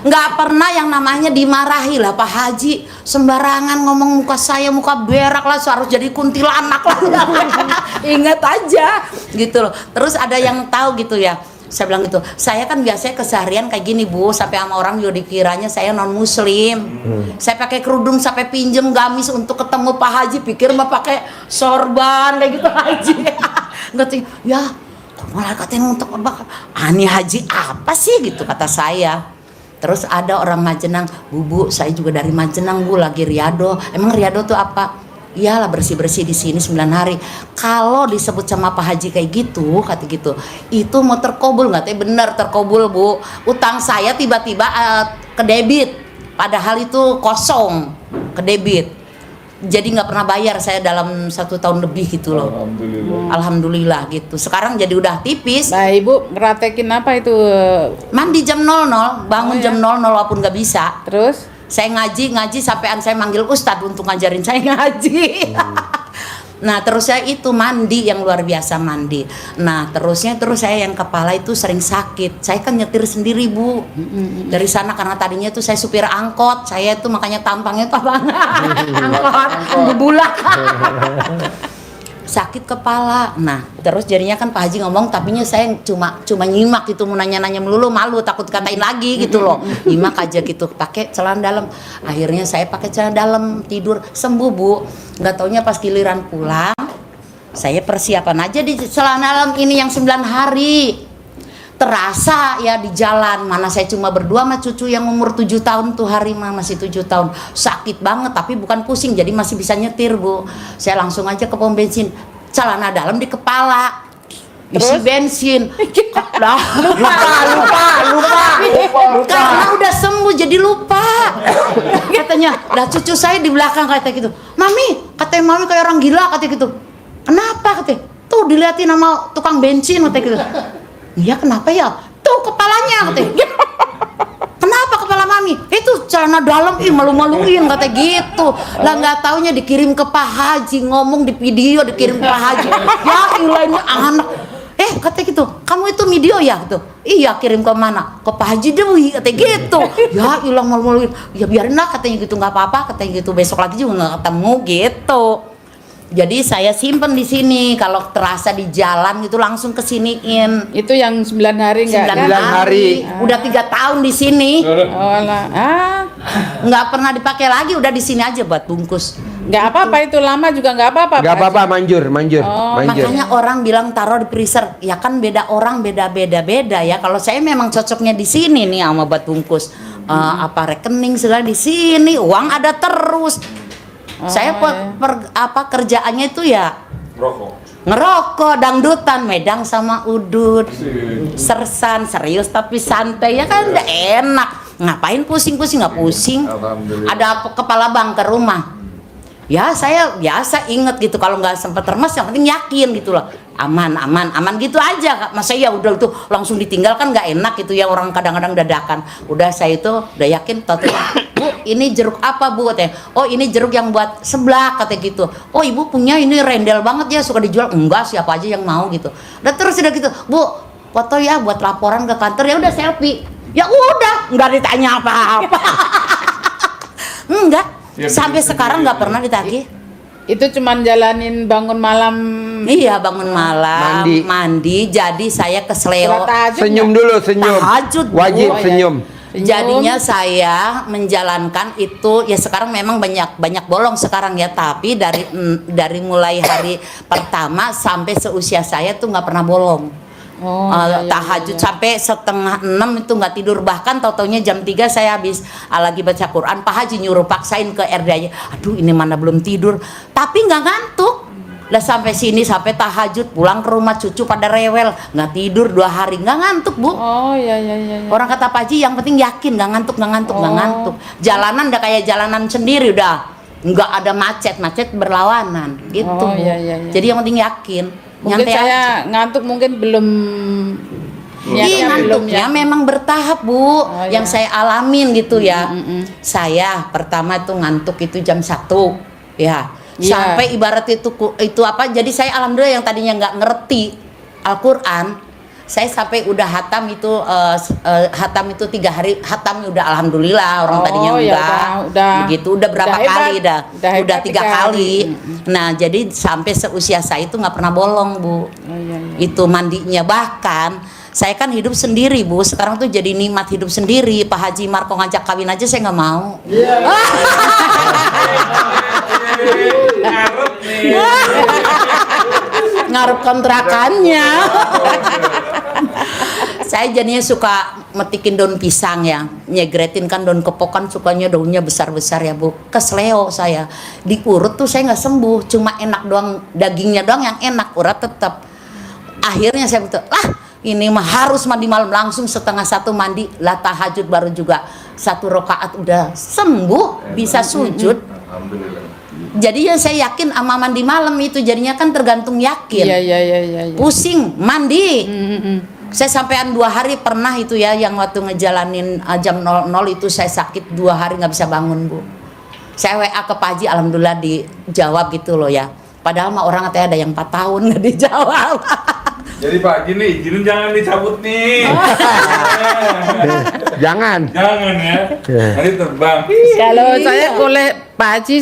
Nggak pernah yang namanya dimarahi lah Pak Haji, sembarangan ngomong muka saya muka berak lah, harus jadi kuntilanak lah. Ingat aja gitu loh. Terus ada yang tahu gitu ya, Saya bilang gitu, saya kan biasanya keseharian kayak gini Bu, sampai sama orang juga dikiranya saya non muslim. Saya pakai kerudung sampai pinjem gamis untuk ketemu Pak Haji, pikir mah pakai sorban kayak gitu Haji. Ngerti? Ya, malah katanya untuk apa? Ani Haji apa sih gitu kata saya. Terus ada orang Majenang, Bu, saya juga dari Majenang Bu, lagi riado. Emang riado tuh apa? Iyalah bersih-bersih di sini 9 hari. Kalau disebut sama Pak Haji kayak gitu, kata gitu, itu mau terkabul nggak? Bener terkabul Bu. Utang saya tiba-tiba ke debit, padahal itu kosong ke debit. Jadi nggak pernah bayar saya dalam 1 tahun lebih gitu loh. Alhamdulillah gitu. Sekarang jadi udah tipis. Nah, Ibu ngeratekin apa itu? Mandi jam 00, bangun jam 00 walaupun nggak bisa. Terus? Saya ngaji sampean saya manggil ustadz untuk ngajarin saya ngaji. Nah terus saya itu mandi yang luar biasa mandi. Nah terus saya yang kepala itu sering sakit. Saya kan nyetir sendiri Bu dari sana karena tadinya itu saya supir angkot. Saya itu makanya tampangnya angkot bubulak. Sakit kepala. Nah terus jadinya kan Pak Haji ngomong, tapinya saya cuma nyimak gitu, mau nanya-nanya melulu, malu takut katain lagi gitu loh. Nyimak aja gitu, pakai celana dalam. Akhirnya saya pakai celana dalam, tidur sembuh Bu. Nggak taunya pas giliran pulang, saya persiapan aja di celana dalam ini yang 9 hari. Terasa ya di jalan, mana saya cuma berdua sama cucu yang umur 7 tahun tuh, hari masih 7 tahun. Sakit banget tapi bukan pusing, jadi masih bisa nyetir Bu. Saya langsung aja ke pom bensin, celana dalam di kepala, isi bensin. lupa. Karena udah sembuh jadi lupa. Katanya, dah cucu saya di belakang kata gitu, Mami, katanya Mami kayak orang gila kata gitu. Kenapa katanya? Tuh diliatin sama tukang bensin kata gitu. Iya kenapa ya? Tuh kepalanya katanya. Kenapa kepala Mami? Itu celana dalam, malu-maluin kata gitu. Lah nggak taunya dikirim ke Pak Haji, ngomong di video dikirim ke Pak Haji. Ya ilah ini anak. Kata gitu, kamu itu video ya gitu. Iya, kirim ke mana? Ke Pak Haji Dewi kata gitu. Ya ilah malu-maluin. Ya biarin lah katanya gitu, nggak apa-apa katanya gitu. Besok lagi juga nggak ketemu gitu. Jadi saya simpen di sini, kalau terasa di jalan gitu langsung kesiniin. Itu yang 9 hari enggak? 9 hari. Udah 3 tahun di sini. Oh lah. Nggak pernah dipakai lagi, udah di sini aja buat bungkus. Nggak apa-apa itu lama juga nggak apa-apa. Nggak apa-apa, manjur. Makanya orang bilang taruh di freezer. Ya kan beda orang beda ya. Kalau saya memang cocoknya di sini nih sama buat bungkus. Apa rekening segala di sini, uang ada terus. Saya kerjaannya itu ya ngerokok, dangdutan, medang sama udut, sersan, serius tapi santai ya kan udah enak. Ngapain pusing-pusing, nggak pusing. Ada kepala bank ke rumah. Ya saya biasa inget gitu, kalau nggak sempat termas yang penting yakin gitu loh. Aman gitu aja. Masa ya udah itu langsung ditinggal kan nggak enak gitu ya, orang kadang-kadang dadakan. Udah saya itu udah yakin, Bu, ini jeruk apa Bu katanya? Oh ini jeruk yang buat seblak kata gitu. Oh ibu punya ini rendel banget ya, suka dijual? Enggak, siapa aja yang mau gitu. Dan terus udah gitu, Bu foto ya buat laporan ke kantor. Ya udah selfie. Ya udah, nggak ditanya apa-apa. Enggak, sampai sekarang nggak pernah ditagih. Itu cuman jalanin bangun malam. Iya, bangun malam, mandi. Jadi saya ke Sleo. Senyum dulu, senyum. Tahajud, wajib senyum. Jadinya saya menjalankan itu ya, sekarang memang banyak bolong sekarang ya, tapi dari mulai hari pertama sampai seusia saya tuh nggak pernah bolong. Tahajud sampai 5:30 itu nggak tidur, bahkan tau-taunya jam 3 saya habis lagi baca Quran, Pak Haji nyuruh paksain ke RD aja. Aduh ini mana belum tidur, tapi nggak ngantuk. Lah sampai sini sampai tahajud, pulang ke rumah cucu pada rewel, nggak tidur 2 hari nggak ngantuk Bu. Iya. Orang kata Pak Haji yang penting yakin, nggak ngantuk. Jalanan udah kayak jalanan sendiri, udah nggak ada macet berlawanan gitu Bu. Iya. Jadi yang penting yakin. Mungkin saya ngantuk mungkin belum. Iya, ngantuknya memang bertahap Bu. Yang saya alamin gitu ya. Saya pertama itu ngantuk itu jam 1 ya. Sampai ibarat itu apa, jadi saya alhamdulillah yang tadinya nggak ngerti Al-Quran, saya sampai udah hatam itu 3 hari hatam udah alhamdulillah. Orang tadinya udah begitu, udah berapa kali udah 3 kali. Nah jadi sampai seusia saya itu nggak pernah bolong Bu. Itu mandinya, bahkan Saya kan hidup sendiri, Bu. Sekarang tuh jadi nikmat hidup sendiri. Pak Haji Marco ngajak kawin aja saya nggak mau. Ngarep kontrakannya. Saya jadinya suka metikin daun pisang ya, nyegretin kan daun kepokan sukanya daunnya besar-besar ya Bu. Kesleo saya diurut tuh saya nggak sembuh, cuma enak doang, dagingnya doang yang enak, urat tetap. Akhirnya saya betul, ini mah harus mandi malam, langsung 1:30 mandi, lah tahajud baru juga 1 rakaat udah sembuh, bisa sujud. Alhamdulillah. Jadi ya saya yakin sama mandi malam itu jadinya kan tergantung yakin. Iya. Pusing mandi. Saya sampean 2 hari pernah itu ya, yang waktu ngejalanin jam 00 itu saya sakit 2 hari nggak bisa bangun Bu. Saya WA ke Pak Haji, alhamdulillah dijawab gitu loh ya. Padahal mah orang katanya ada yang 4 tahun nggak dijawab. Jadi Pak gini, izinin jangan dicabut nih. Jangan. Jangan ya. Nanti terbang. Kalau saya Pak Haji,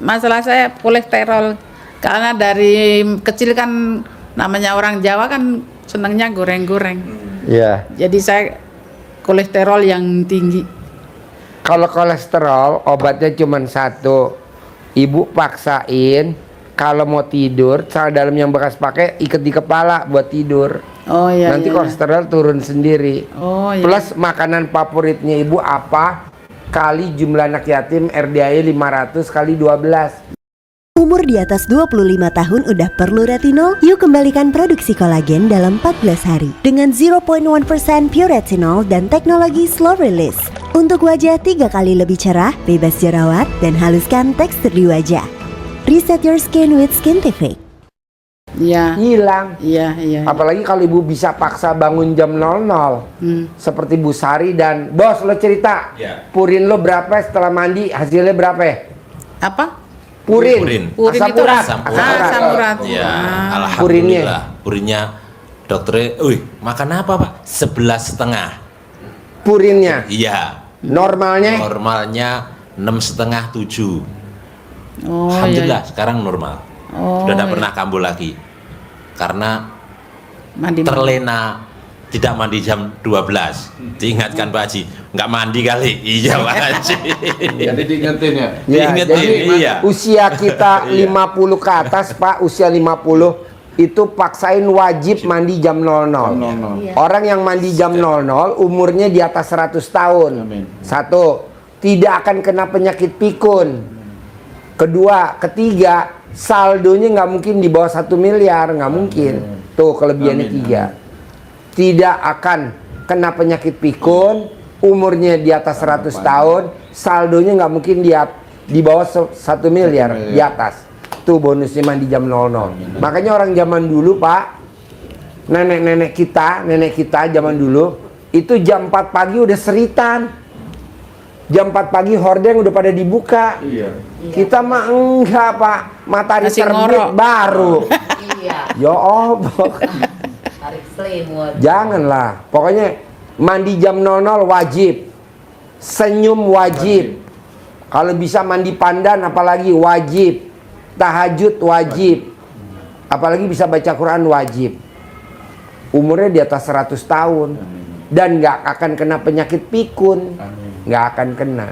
masalah saya kolesterol. Karena dari kecil kan namanya orang Jawa kan senangnya goreng-goreng. Iya. Jadi saya kolesterol yang tinggi. Kalau kolesterol obatnya cuma 1. Ibu paksain kalau mau tidur, sel dalam yang bekas pakai ikat di kepala buat tidur. Oh iya. Nanti iya. kolesterol turun sendiri. Oh iya. Plus makanan favoritnya ibu apa? Kali jumlah anak yatim RDI 500 kali 12. Umur di atas 25 tahun udah perlu retinol? Yuk kembalikan produksi kolagen dalam 14 hari dengan 0.1% pure retinol dan teknologi slow release. Untuk wajah 3 kali lebih cerah, bebas jerawat, dan haluskan tekstur di wajah. Reset your skin with Skintific. Iya. Hilang. Iya. Apalagi kalau ibu bisa paksa bangun jam 00. Seperti Bu Sari dan bos lo cerita. Ya. Purin lo berapa setelah mandi, hasilnya berapa ya? Apa? Purin. Purin Asam itu urat. asam Asam urat. urat. Asam urat. Ya, Ah. alhamdulillah. Purinnya dokternya, makan apa Pak? 11,5. Purinnya. Iya. Normalnya Normalnya 6,5 7. Oh Alhamdulillah sekarang normal. Oh, Sudah tidak iya. pernah kambuh lagi. Karena Mandi. terlena tidak mandi jam 12. Diingatkan Pak Haji, nggak mandi kali. Iya Pak Haji. Jadi diingetin ya. Ya, Diingetin, jadi iya. usia kita 50 ke atas Pak, usia 50 itu paksain wajib mandi jam 00. Orang yang mandi jam 00 umurnya di atas 100 tahun. Amin. 1, tidak akan kena penyakit pikun. Kedua, ketiga, saldonya nggak mungkin di bawah 1 miliar, nggak mungkin. Tuh kelebihannya Amin. 3. Tidak akan kena penyakit pikun, umurnya di atas 100 tahun, saldonya nggak mungkin di bawah 1 miliar, di atas. Tuh bonusnya mandi jam 00. Makanya orang zaman dulu Pak, nenek kita zaman dulu itu jam 4 pagi udah seritan. Jam 4 pagi hordeng udah pada dibuka. Iya. Kita mah enggak Pak, matahari Masih terbit ngorok. baru. Iya. Ya Allah. Tarik selimut. Janganlah. Pokoknya mandi jam 00 wajib. Senyum wajib. Kalau bisa mandi pandan apalagi wajib. Tahajud wajib. Apalagi bisa baca Quran wajib. Umurnya di atas 100 tahun. Dan nggak akan kena penyakit pikun. Nggak akan kena.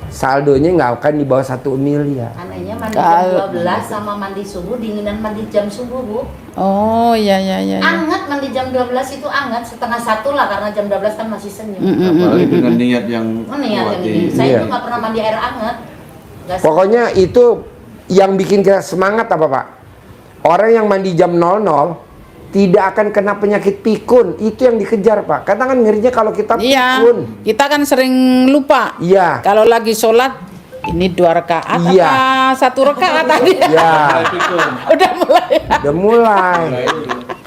Saldonya nggak akan di bawah 1 miliar. Anehnya mandi jam 12 sama mandi subuh dinginan mandi jam subuh Bu. Oh iya. Anget mandi jam 12 itu anget, 12:30 lah karena jam 12 kan masih senyum. Apalagi dengan niat yang Oh nih yang kuat. ini. Saya Iya. tuh nggak pernah mandi air anget. Nggak Pokoknya itu yang bikin kita semangat apa Pak? Orang yang mandi jam 00 tidak akan kena penyakit pikun. Itu yang dikejar Pak. Karena kan ngerinya kalau kita Iya. pikun. Kita kan sering lupa. Iya. Kalau lagi sholat ini 2 rakaat Iya. apa 1 rakaat tadi? Ya, Udah mulai. udah mulai.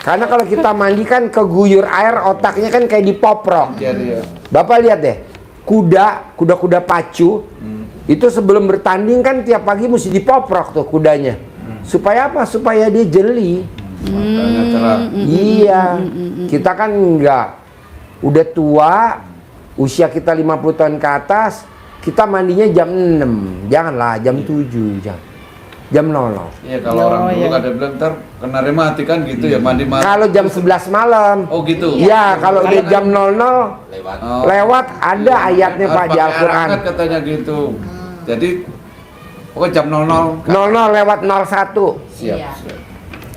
Karena kalau kita mandi kan keguyur air, otaknya kan kayak dipoprok. Jadi ya. Bapak lihat deh, kuda pacu itu sebelum bertanding kan tiap pagi mesti dipoprok tuh kudanya. Supaya apa? Supaya dia jeli. Matanya cerah. Iya, kita kan enggak. Udah tua, usia kita 50 tahun ke atas, kita mandinya jam 6. Janganlah jam 7 jam. jam 00. Iya, kalau orang dulu ada bilang ntar kena rematik kan gitu ya, mandi malam. Kalau jam 11 malam. Oh gitu. Iya, kalau dia jam 00 lewat ada ayatnya Pak di Pakai air Al-Qur'an. hangat katanya gitu. Jadi pokoknya jam 00. 00 lewat 01. Siap. Iya. siap.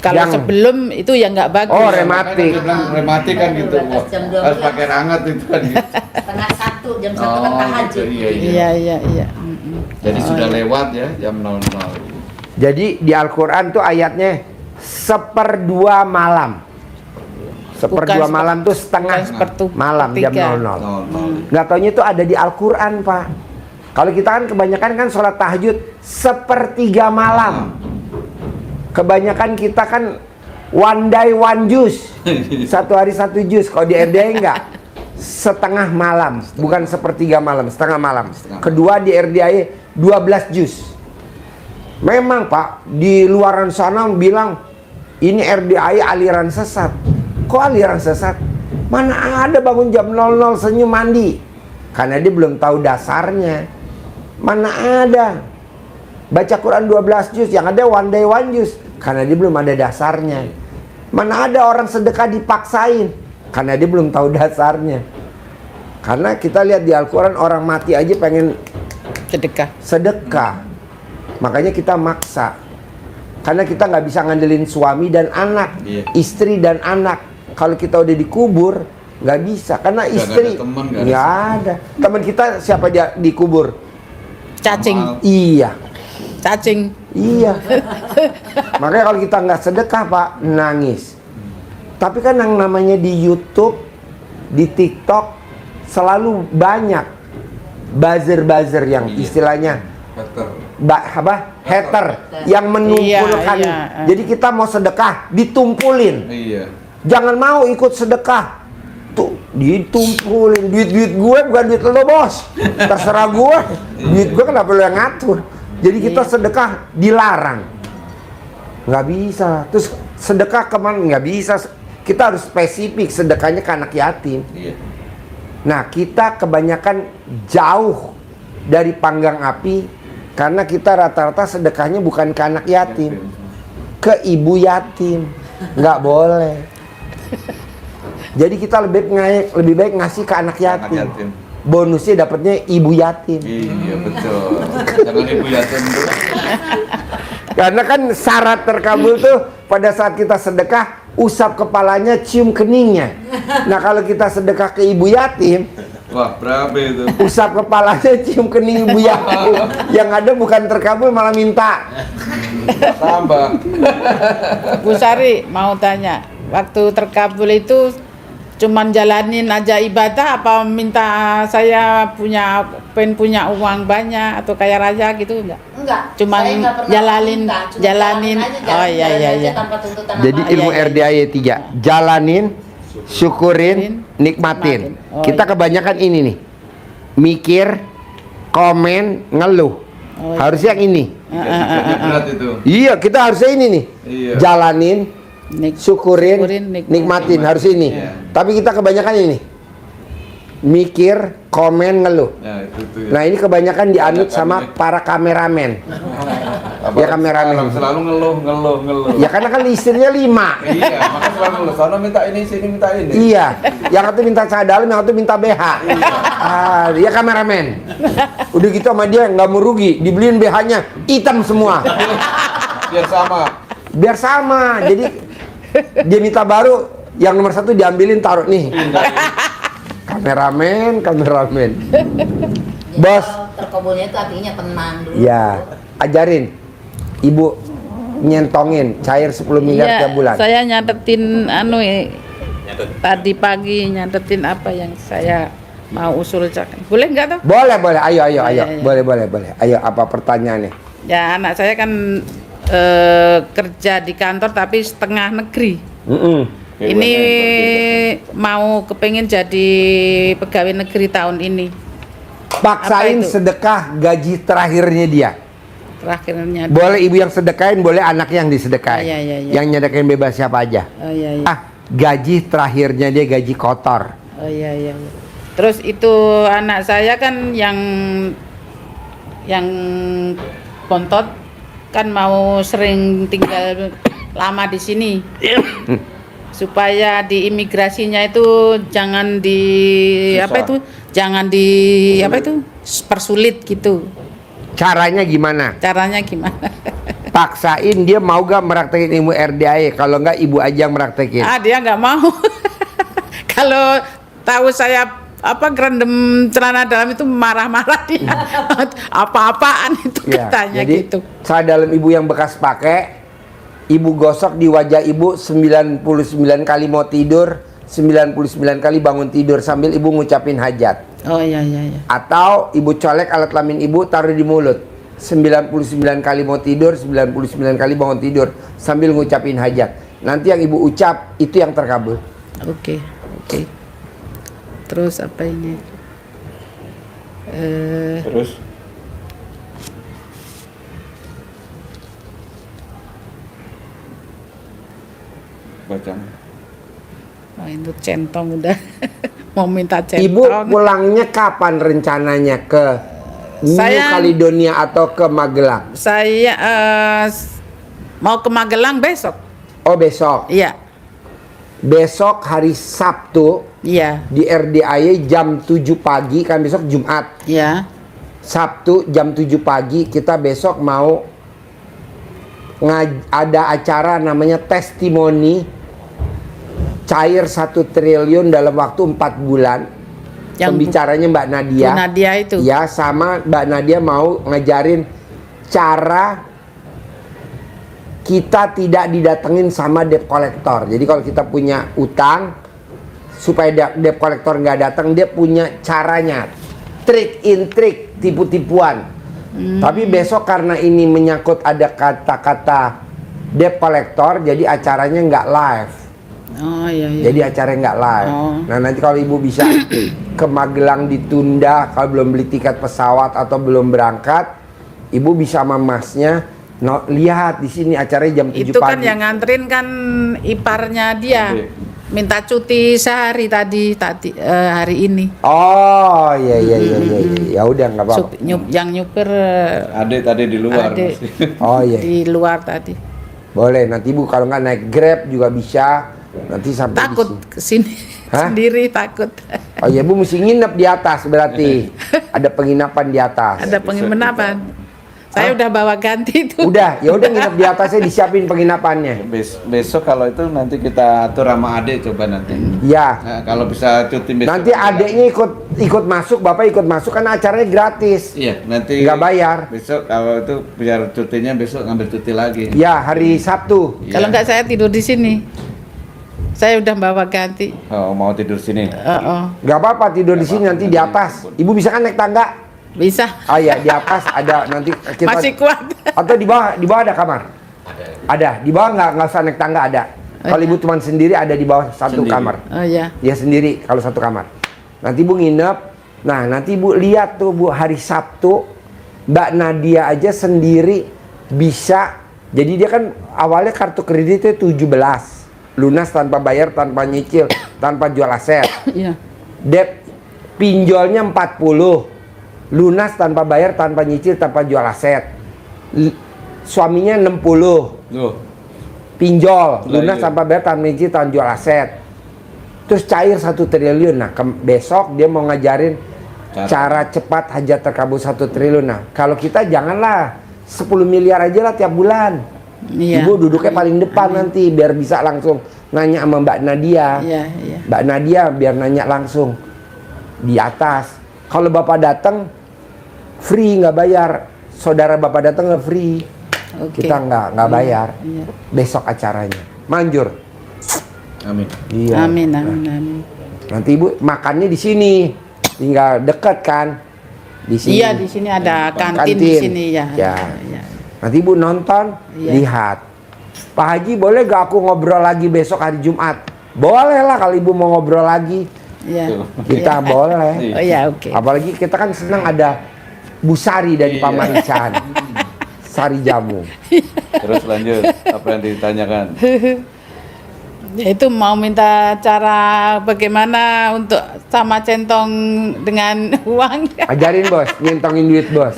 Kalau Yang- sebelum itu ya nggak bagus. Oh, Makanya rematik. dia bilang rematik kan gitu. 12 jam 12. Harus pakai air hangat itu kan gitu. Setengah 1 jam 1 kan tahajud. gitu, iya. Iya. Jadi sudah lewat ya jam 00. Jadi di Al-Qur'an tuh ayatnya 1/2 malam. 1/2 Bukan malam tuh setengah bukan sepertu- malam jam sepertiga. 00. 00. Nggak taunya itu ada di Al-Qur'an Pak. Kalau kita kan kebanyakan kan sholat tahajud 1/3 malam. Kebanyakan kita kan one day one juz, 1 hari 1 juz. Kalau di RDI enggak, setengah malam, bukan 1/3 malam, setengah malam. Kedua di RDI 12 juz. Memang Pak, di luaran sana bilang ini RDI aliran sesat. Kok aliran sesat? Mana ada bangun jam 00 senyum mandi? Karena dia belum tahu dasarnya. Mana ada baca Quran 12 juz, yang ada one day one juz, karena dia belum ada dasarnya. Mana ada orang sedekah dipaksain, karena dia belum tahu dasarnya. Karena kita lihat di Al-Quran orang mati aja pengen sedekah, makanya kita maksa. Karena kita nggak bisa ngandelin suami dan anak, istri dan anak. Kalau kita udah dikubur nggak bisa, karena istri nggak ada. Teman kita siapa dia dikubur? Cacing. Iya. Cacing. Iya. Makanya kalau kita nggak sedekah Pak, nangis. Tapi kan yang namanya di YouTube, di TikTok selalu banyak buzzer-buzzer yang istilahnya hater yang menumpulkan. Iya. Jadi kita mau sedekah ditumpulin. Iya. Jangan mau ikut sedekah. Tuh, ditumpulin. Duit gue bukan duit lo bos. Terserah gue. Duit gue kenapa lo yang ngatur. Jadi kita sedekah dilarang. Nggak bisa. Terus sedekah kemana? Nggak bisa. Kita harus spesifik sedekahnya ke anak yatim. Iya. Nah, kita kebanyakan jauh dari panggang api karena kita rata-rata sedekahnya bukan ke anak yatim, ke ibu yatim. Nggak boleh. Jadi kita lebih baik ngasih ke anak yatim. Bonusnya dapatnya ibu yatim. Iya betul. Jangan ibu yatim tuh. Karena kan syarat terkabul tuh pada saat kita sedekah, usap kepalanya, cium keningnya. Nah kalau kita sedekah ke ibu yatim, wah berapa itu? usap kepalanya, cium kening ibu yatim. Yang ada bukan terkabul malah minta. Tambah. Bu Sari mau tanya, waktu terkabul itu cuman jalanin aja ibadah apa minta saya pengen punya uang banyak atau kaya raya gitu enggak? Enggak. Cuman saya nggak pernah jalanin minta, cuma jalanin. aja, Oh iya jalan iya aja iya. tanpa tuntutan Jadi apa-apa. ilmu RDAY 3, jalanin, syukurin, nikmatin. Oh, Kita iya. kebanyakan ini nih, mikir, komen, ngeluh. Oh, iya. Harusnya yang ini. Kayaknya berat itu. Iya, kita harusnya ini nih. Iya. Jalanin, syukurin, nikmatin. nikmatin. Harus ini. Iya. Tapi kita kebanyakan ini. Mikir, komen, ngeluh. Nah, itu ya. Nah, ini kebanyakan dianut sama para kameramen. Ya, kameramen. Selalu ngeluh. Ya karena kan istrinya 5. Iya, maka selalu ngeluh. Soalnya minta ini, sini minta ini. Iya, yang satu minta celana dalam, yang satu minta BH. Dia kameramen. Udah gitu sama dia nggak mau rugi, dibeliin BH-nya hitam semua. Biar sama. Biar sama. Jadi dia minta baru, yang nomor 1 diambilin taruh nih. Kameramen. Bos. Terkabulnya itu artinya tenang dulu. Ya, ajarin. Ibu nyentongin cair 10 miliar Iya, tiap bulan. saya nyatetin tadi pagi nyatetin apa yang saya mau usulkan. Boleh nggak tuh? Boleh. Ayo. Iya. Boleh. Ayo, apa pertanyaannya? Ya anak saya kan kerja di kantor tapi setengah negeri. Ini mau kepengen jadi pegawai negeri tahun ini. Paksain Apa itu? sedekah gaji terakhirnya dia. Terakhirnya. Boleh ibu yang sedekain, boleh anak yang disedekain. Iya. Yang nyedekain bebas siapa aja. Oh iya. Gaji terakhirnya dia gaji kotor. Oh iya. Terus itu anak saya kan yang bontot kan mau sering tinggal lama di sini. Supaya di imigrasinya itu jangan di persulit gitu. Caranya gimana? Caranya gimana? Paksain dia mau gak meraktekin ilmu RDAE, kalau enggak ibu aja yang meraktekin. Dia nggak mau. Kalau tahu saya gerendam celana dalam itu marah-marah dia. Apa-apaan itu katanya jadi, gitu. Celana dalam ibu yang bekas pakai, ibu gosok di wajah ibu 99 kali mau tidur, 99 kali bangun tidur sambil ibu ngucapin hajat. Oh iya. Atau ibu colek alat kelamin ibu taruh di mulut. 99 kali mau tidur, 99 kali bangun tidur sambil ngucapin hajat. Nanti yang ibu ucap itu yang terkabul. Oke. Terus apa ini? Terus baca. Oh, itu centong udah mau minta centong. Ibu pulangnya kapan rencananya ke New Caledonia atau ke Magelang? Saya mau ke Magelang besok. Oh besok. Iya. Besok hari Sabtu. Iya. Di RDAY jam 7 pagi, kan besok Jumat. Iya. Sabtu jam 7 pagi kita besok mau ada acara namanya testimoni cair 1 triliun dalam waktu 4 bulan. Yang pembicaranya Mbak Nadia. Bu Nadia itu. Ya, sama Mbak Nadia mau ngajarin cara kita tidak didatengin sama debt collector. Jadi kalau kita punya utang, supaya debt collector nggak datang, dia punya caranya, trik tipu-tipuan. Tapi besok karena ini menyangkut ada kata-kata debt collector, jadi acaranya nggak live. Oh iya. Jadi acaranya nggak live. Nah nanti kalau ibu bisa ke Magelang ditunda, kalau belum beli tiket pesawat atau belum berangkat, ibu bisa sama masnya lihat di sini acaranya jam 7 pagi. Itu kan yang nganterin kan iparnya dia. Minta cuti sehari tadi hari ini. Oh iya. Ya udah nggak apa-apa. Yang nyupir Adik tadi di luar. Oh iya. Di luar tadi. Boleh, nanti ibu kalau nggak naik Grab juga bisa. Nanti sampai takut kesini sendiri takut. Oh iya, bu mesti nginep di atas berarti. Ada penginapan di atas. Ada penginapan. Saya udah bawa ganti itu. Udah, ya udah nginep di atasnya, disiapin penginapannya. Besok kalau itu nanti kita atur sama adik coba nanti. Ya. Nah, kalau bisa cuti besok. Nanti adiknya ikut masuk, bapak ikut masuk, kan acaranya gratis. Iya, nanti nggak bayar. Besok kalau itu biar cutinya besok ngambil cuti lagi. Ya, hari Sabtu. Kalau nggak saya tidur di sini. Saya udah bawa ganti. Oh, mau tidur sini? Nggak apa-apa tidur di sini, nanti di atas. Ibu bisa kan naik tangga? Bisa. Oh iya, di atas ada nanti kita. Masih kuat. Atau di bawah ada kamar? Ada. Di bawah nggak usah naik tangga, ada. Kalau ibu cuma sendiri ada di bawah satu kamar. Oh iya. Ya sendiri kalau satu kamar. Nanti ibu nginep. Nah nanti ibu lihat tuh bu, hari Sabtu Mbak Nadia aja sendiri bisa. Jadi dia kan awalnya kartu kreditnya 17. Lunas tanpa bayar, tanpa nyicil, tanpa jual aset. Iya. Debt pinjolnya 40. Lunas tanpa bayar, tanpa nyicil, tanpa jual aset. Suaminya 60. Pinjol, lunas tanpa bayar, tanpa nyicil, tanpa jual aset. Terus cair 1 triliun. Nah, besok dia mau ngajarin cara cepat hajat terkabul 1 triliun. Nah, kalau kita janganlah 10 miliar aja lah tiap bulan. Iya. Ibu duduknya paling depan nanti biar bisa langsung nanya sama Mbak Nadia. Iya. Mbak Nadia biar nanya langsung di atas. Kalau bapak datang free nggak bayar, saudara bapak datang nggak free. Kita nggak bayar. Iya. Besok acaranya manjur. Amin. Iya. Amin. Nanti ibu makannya di sini, tinggal dekat kan? Di sini. Iya, di sini ada kantin di sini ya. Ya. Nanti ibu nonton, lihat. Pak Haji boleh gak aku ngobrol lagi besok hari Jumat? Boleh lah kalau ibu mau ngobrol lagi. Iya. Kita boleh. Oh ya, oke. Apalagi kita kan senang ada Bu Sari dari Pak Marican. Sari jamu. Terus lanjut, apa yang ditanyakan? Itu mau minta cara bagaimana untuk sama centong dengan uang. Ajarin bos, nyentongin duit bos.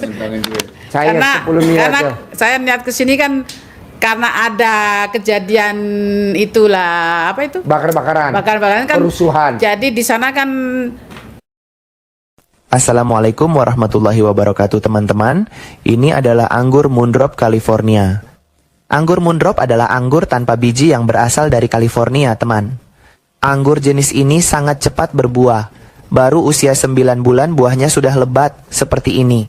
Cair 10 miliar karena tuh. saya niat ke sini kan karena ada kejadian itulah apa itu? Bakar-bakaran. Bakar-bakaran kan. Kerusuhan. Jadi di sana kan. Assalamualaikum warahmatullahi wabarakatuh teman-teman. Ini adalah anggur Moondrop California. Anggur Moondrop adalah anggur tanpa biji yang berasal dari California, teman. Anggur jenis ini sangat cepat berbuah. Baru usia 9 bulan buahnya sudah lebat seperti ini.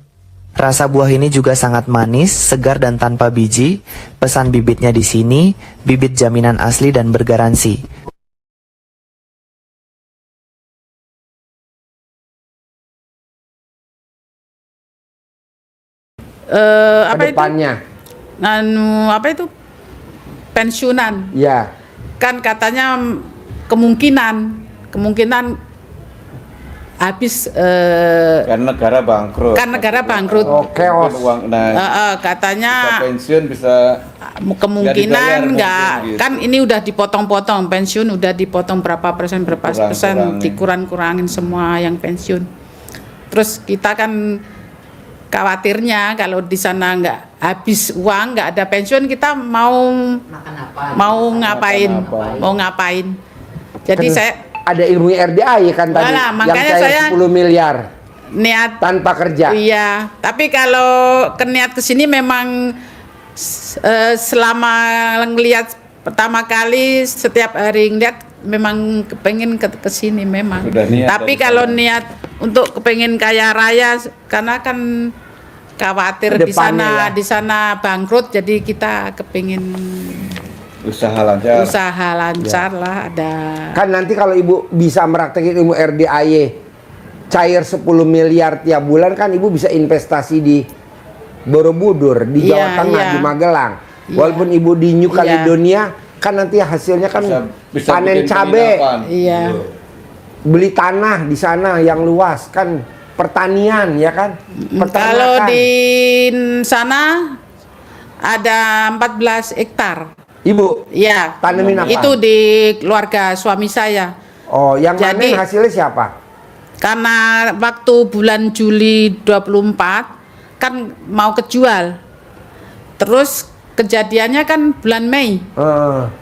Rasa buah ini juga sangat manis, segar dan tanpa biji. Pesan bibitnya di sini, bibit jaminan asli dan bergaransi. Apa itu? Kedepannya. Apa itu? Pensiunan. Ya. Kan katanya kemungkinan habis Karena negara bangkrut. kan negara bangkrut. Oh, chaos. Uang, nah, Katanya bisa pensiun bisa kemungkinan dibayar nggak mungkin gitu. kan ini udah dipotong-potong pensiun udah dipotong berapa persen Kurang-kurangin. dikurang-kurangin semua yang pensiun. Terus kita kan khawatirnya kalau di sana nggak habis uang, nggak ada pensiun, kita mau ngapain. Jadi Kan saya ada ilmu RDA ya kan tadi Walah, yang makanya cair saya 10 miliar niat tanpa kerja. Iya, tapi kalau niat kesini memang selama ngelihat pertama kali setiap hari ngeliat memang kepengen kesini memang. Sudah niat Tapi dari kalau sana. niat untuk kepengen kaya raya karena kan khawatir Kedepannya ya. di sana bangkrut, jadi kita kepengen usaha lancar. usaha lancar lah ada. Kan nanti kalau ibu bisa meraktekin ilmu RDAY cair 10 miliar tiap bulan, kan ibu bisa investasi di Borobudur, di Jawa Iya, Tengah, iya. di Magelang. Iya. Walaupun ibu di New Iya. Caledonia, kan nanti hasilnya kan Bisa panen bikin cabe, penginapan. Iya. beli tanah di sana yang luas, kan pertanian ya kan. Kalau Peternakan. di sana ada 14 hektar. Ibu, Iya. tanemin apa? Itu di keluarga suami saya. Oh, yang Jadi- manen hasilnya siapa? Karena waktu bulan Juli 24 kan mau kejual. Terus kejadiannya kan bulan Mei.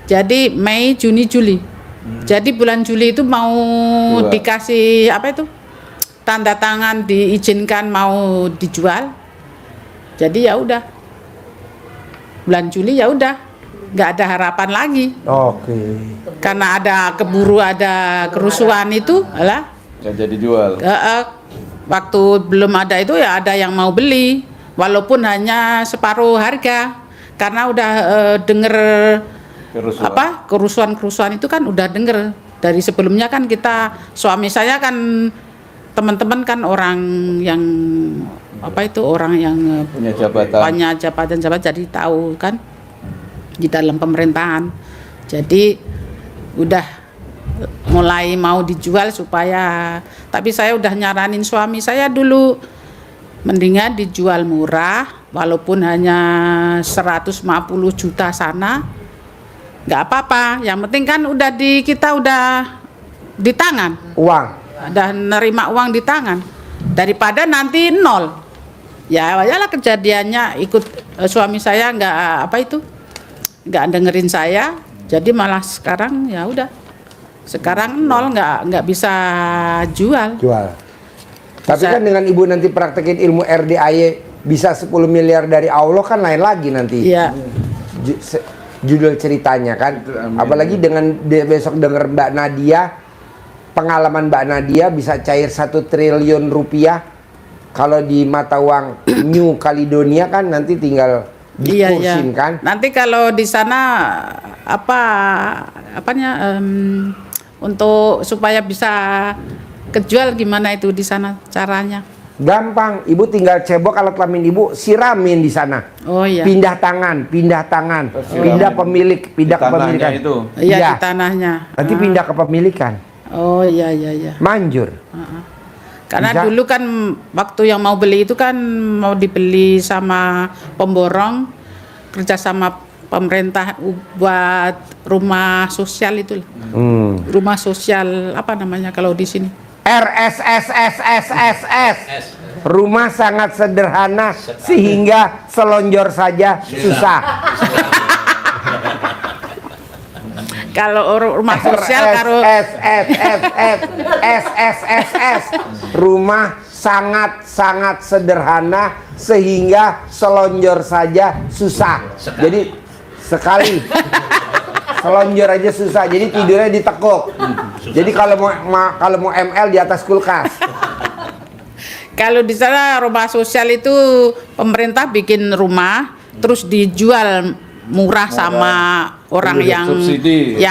Jadi Mei, Juni, Juli. Jadi bulan Juli itu mau Jual. dikasih apa itu? Tanda tangan diizinkan mau dijual. Jadi ya udah. Bulan Juli ya udah. Nggak ada harapan lagi. Oke. Karena ada keburu ada kerusuhan itu, alah. Nggak jadi jual. Waktu belum ada itu ya ada yang mau beli, walaupun hanya separuh harga. Karena udah denger kerusuhan itu kan udah denger dari sebelumnya kan kita suami saya kan teman-teman kan orang yang orang yang Punya jabatan. punya jabatan jadi tahu kan di dalam pemerintahan. Jadi udah mulai mau dijual supaya, tapi saya udah nyaranin suami saya dulu mendingan dijual murah walaupun hanya 150 juta sana nggak apa-apa, yang penting kan udah kita udah di tangan, Uang. udah nerima uang di tangan daripada nanti nol. Ya lah kejadiannya ikut suami saya nggak dengerin saya, jadi malah sekarang ya udah sekarang nol, nggak bisa jual. Tapi Bisa. kan dengan ibu nanti praktekin ilmu RDAY bisa 10 miliar dari Allah kan lain lagi nanti. Iya. Judul ceritanya kan. Amin. Apalagi dengan besok denger Mbak Nadia, pengalaman Mbak Nadia bisa cair 1 triliun rupiah. Kalau di mata uang New Caledonia kan nanti tinggal dikursin kan. Nanti kalau di sana untuk supaya bisa kejual gimana itu di sana caranya? Gampang, ibu tinggal cebok alat kelamin ibu, siramin di sana. Oh iya. Pindah tangan, pindah pemilik, pindah Di tanahnya kepemilikan. itu. Iya, Iya. di tanahnya. Nanti pindah kepemilikan. Oh iya. Manjur. Karena Bisa. dulu kan waktu yang mau beli itu kan mau dibeli sama pemborong, kerja sama pemerintah buat rumah sosial itu. Rumah sosial apa namanya kalau di sini? RSSSSSS. Rumah sangat sederhana sehingga selonjor saja susah. Kalau rumah sosial karo S. Rumah sangat sederhana sehingga selonjor saja susah. Jadi sekali selonjor aja susah. Jadi tidurnya ditekuk. Jadi kalau mau ML di atas kulkas. Kalau di sana rumah sosial itu pemerintah bikin rumah terus dijual murah sama orang yang subsidi.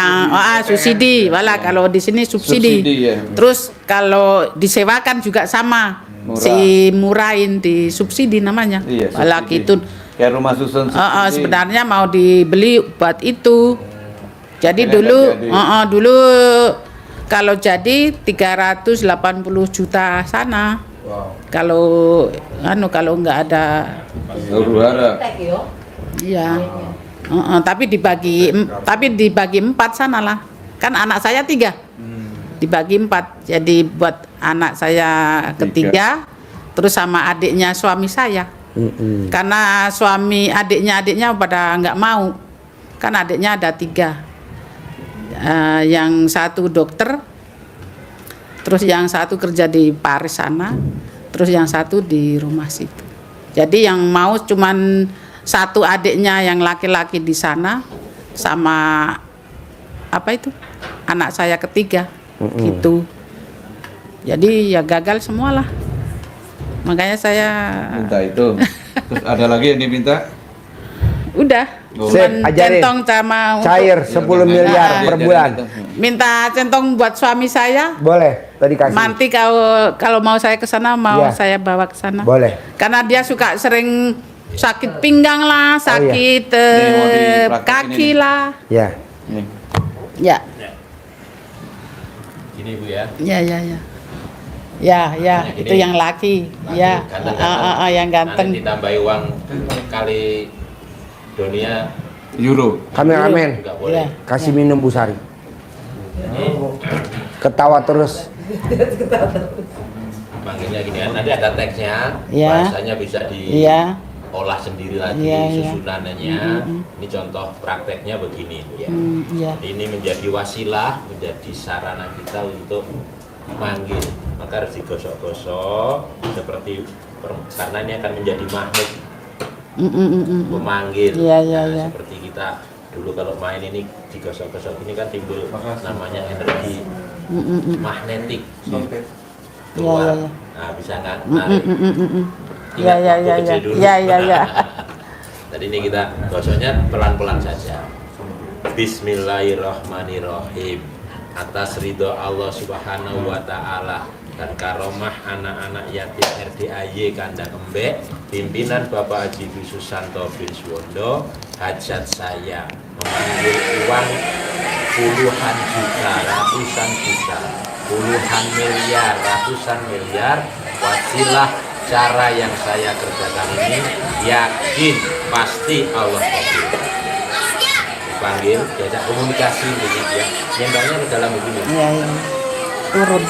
Walah kalau di sini subsidi. Ya. Terus kalau disewakan juga sama. Si murahin di subsidi namanya. Iya, Walah subsidi. gitu. Kayak rumah susun subsidi. Sebenarnya mau dibeli buat itu. Jadi Akhirnya dulu kalau jadi 380 juta sana. Wow. Kalau nggak ada, iya. Tapi dibagi 4 sana lah. Kan anak saya 3, dibagi 4. Jadi buat anak saya ketiga, terus sama adiknya suami saya. Karena adiknya pada nggak mau. Kan adiknya ada 3. Yang satu dokter, terus yang satu kerja di Paris sana, terus yang satu di rumah situ. Jadi yang mau cuman satu adiknya yang laki-laki di sana sama anak saya ketiga gitu. Jadi ya gagal semualah. Makanya saya minta itu. Terus ada lagi yang diminta? Udah. Sip, ajarin. Centong sama Cair 10 miliar per bulan. Minta centong buat suami saya. Boleh, tadi kasih. Nanti kalau mau saya ke sana saya bawa ke sana. Boleh. Karena dia suka sering sakit pinggang lah, sakit kaki lah. Ya. Nih. Ya. Gini Bu ya. Ya, itu yang laki. Ya. Yang ganteng. Nanti ditambahi uang kali dunia Euro. Kameramen, nggak boleh. kasih minum Bu Sari. Ketawa terus. Panggilnya gini kan, nanti ada teksnya, Ya. bahasanya bisa Iya. diolah sendiri lagi, Iya. susunannya. Ini contoh prakteknya begini ya. Iya. Ini menjadi wasilah, menjadi sarana kita untuk manggil. Maka harus digosok-gosok seperti karena ini akan menjadi magnet memanggil. Iya. Seperti kita dulu kalau main ini digosok-gosok ini kan timbul namanya energi magnetik keluar. Iya. Nah, bisa nggak narik? Iya. Iya. Tadi ini kita gosoknya pelan-pelan saja. Bismillahirrahmanirrahim. Atas ridho Allah Subhanahu wa Ta'ala dan karomah anak-anak yatim RDAY Kandang Embek, pimpinan Bapak Haji Susanto bin Suwondo, hajat saya memanggil uang puluhan juta, ratusan juta, puluhan miliar, ratusan miliar. Wasilah cara yang saya kerjakan ini, yakin pasti Allah kabul. Dipanggil, diajak komunikasi begitu ya. Nyembangnya ke dalam begini. Iya. Turun.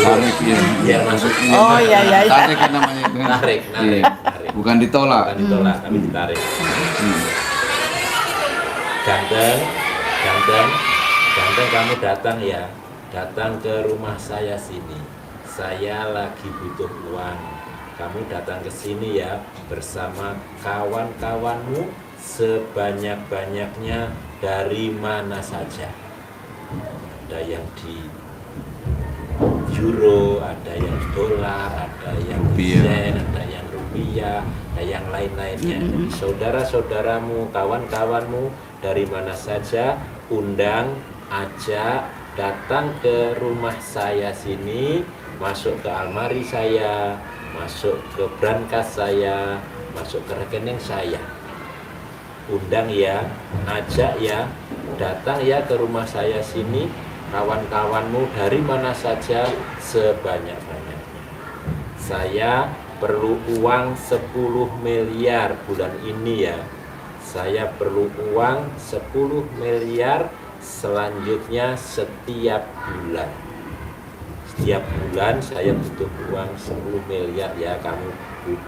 Tarik ya. Biar masuk. Oh iya. Tarik kan namanya itu. Narik. Bukan ditolak. Bukan ditolak, tapi ditarik. Ganteng, kamu datang ya. Datang ke rumah saya sini. Saya lagi butuh uang. Kamu datang ke sini ya bersama kawan-kawanmu sebanyak-banyaknya dari mana saja. Ada yang di euro, ada yang dolar, ada yang yen, ada yang rupiah, ada yang lain-lainnya. Jadi saudara-saudaramu, kawan-kawanmu dari mana saja, undang, ajak, datang ke rumah saya sini, masuk ke almari saya, masuk ke brankas saya, masuk ke rekening saya. Undang ya, ajak ya, datang ya ke rumah saya sini, kawan-kawanmu dari mana saja sebanyak-banyaknya. Saya perlu uang 10 miliar bulan ini ya. Saya perlu uang 10 miliar selanjutnya setiap bulan. tiap bulan saya butuh uang 10 miliar ya, kamu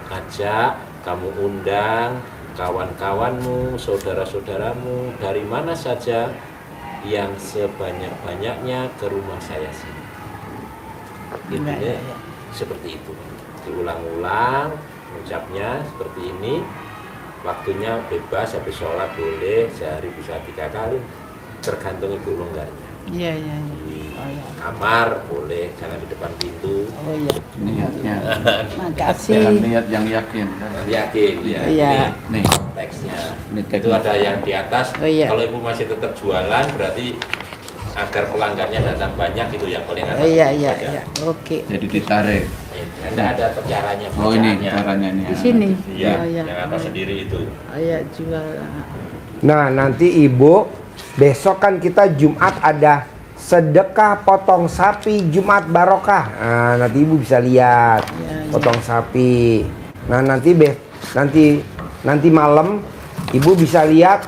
ajak, kamu undang kawan-kawanmu, saudara-saudaramu dari mana saja yang sebanyak-banyaknya ke rumah saya sini. Intinya seperti itu, diulang-ulang ucapnya seperti ini. Waktunya bebas, habis sholat boleh, sehari bisa 3 kali, tergantung ibu longgarnya. Iya. Di kamar boleh, jangan di depan pintu. Oh iya. Niatnya. Makasih. Dengan niat yang yakin. Yakin ya. Iya. Nih, Teksnya. ini Itu ada yang di atas. Oh, iya. Kalau ibu masih tetap jualan, berarti agar pelanggannya datang banyak itu yang paling atas. Iya. Oke. jadi ditarik. Tidak ada caranya. Oh ini caranya nih. Di sini. Iya, Oh, iya. yang atas sendiri itu. Iya jual. Nah, nanti Ibu, besok kan kita Jumat ada sedekah potong sapi Jumat barokah. Nah, nanti Ibu bisa lihat potong sapi. Nah, nanti malam Ibu bisa lihat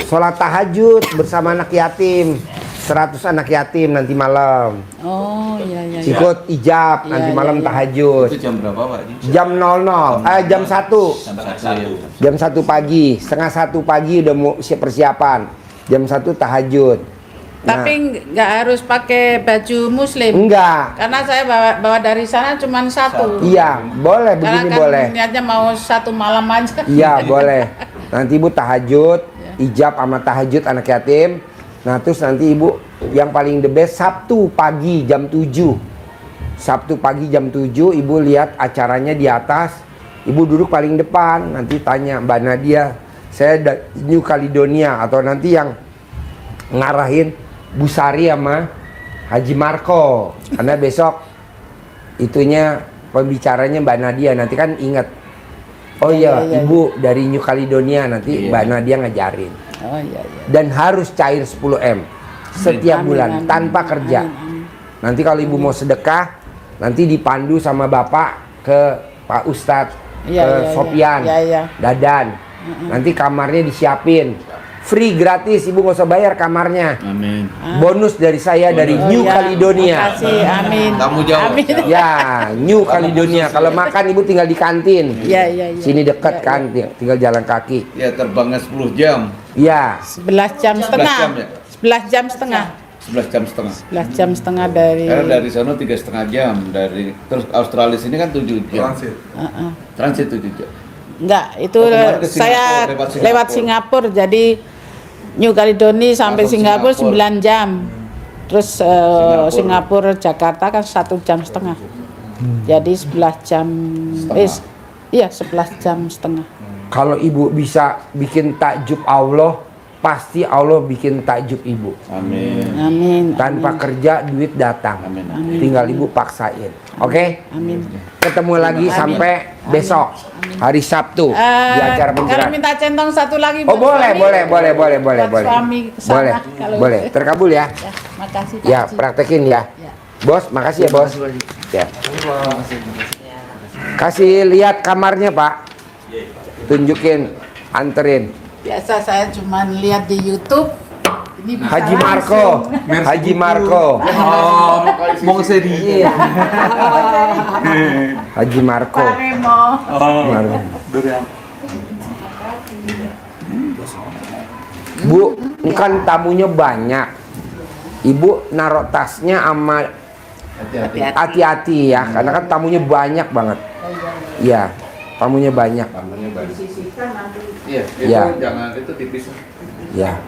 sholat tahajud bersama anak yatim. 100 anak yatim nanti malam. Oh iya. Ikut ijab nanti malam tahajud. Itu jam berapa Pak? Jam 00, jam 1. Jam 1 pagi, setengah 1 pagi udah mau persiapan. Jam 1 tahajud. Tapi nggak harus pakai baju muslim. Enggak. Karena saya bawa dari sana cuma 1. Iya, boleh Karena begini kan boleh. niatnya mau 1 malam aja. Iya, boleh. Nanti Ibu tahajud, ijab sama tahajud anak yatim. Nah, terus nanti Ibu yang paling the best Sabtu pagi jam 7. Sabtu pagi jam 7 Ibu lihat acaranya di atas. Ibu duduk paling depan, nanti tanya Mbak Nadia, saya New Caledonia, atau nanti yang ngarahin Bu Sari sama Haji Marco. Karena besok itunya pembicaranya Mbak Nadia, nanti kan ingat. Oh iya, Ibu dari New Caledonia, nanti Mbak Nadia ngajarin. Oh iya. Dan harus cair 10M setiap bulan tanpa kerja. Nanti kalau Ibu mau sedekah, nanti dipandu sama Bapak ke Pak Ustadz, ke Sopian, Dadan. Nanti kamarnya disiapin. Free, gratis, Ibu nggak usah bayar kamarnya. Amin. Bonus dari saya dari New Caledonia. Makasih, amin. Kamu jawab. Amin. Ya, New Caledonia. Kalau makan Ibu tinggal di kantin. Iya. Sini dekat kan, tinggal jalan kaki. Ya terbangnya 10 jam. Ya. 11 jam setengah. 11 jam 11 jam setengah. 11 jam setengah. 11 jam setengah dari. Karena dari sana 3,5 jam, dari terus Australia sini kan 7 jam. Transit 7 jam. Enggak, itu kemarin ke saya Singapura, lewat Singapura, jadi New Caledonia sampai Langsung Singapura Singapura. 9 jam. Terus Singapura Jakarta kan 1 jam setengah. Jadi 11 jam. Iya, 11 jam setengah. Kalau Ibu bisa bikin takjub Allah, pasti Allah bikin takjub Ibu. Amin. Amin. Tanpa kerja duit datang. Amin. Tinggal Ibu paksain. Oke? Amin. Ketemu lagi sampai besok hari Sabtu di acara Kalau pencerahan. minta centong 1 lagi Oh, buat boleh, suami. boleh. Buat suami kesana, Boleh. kalau Boleh. gitu. Terkabul ya. Ya, makasih. Ya, Pak Haji. praktekin ya. Ya. Bos, makasih ya, Bos. Ya. Kasih lihat kamarnya, Pak. Tunjukin, anterin. Biasa saya cuma lihat di YouTube. Ini bisa Haji Marco, langsung. Haji Marco. Oh, mau sedih. Haji Marco. Pak Remo. Marco. Bu, ini kan tamunya banyak. Ibu naruh tasnya sama hati-hati ya, karena kan tamunya banyak banget. Iya, tamunya banyak. Tamunya banyak. Iya, Ya. itu jangan itu dipisah. Ya,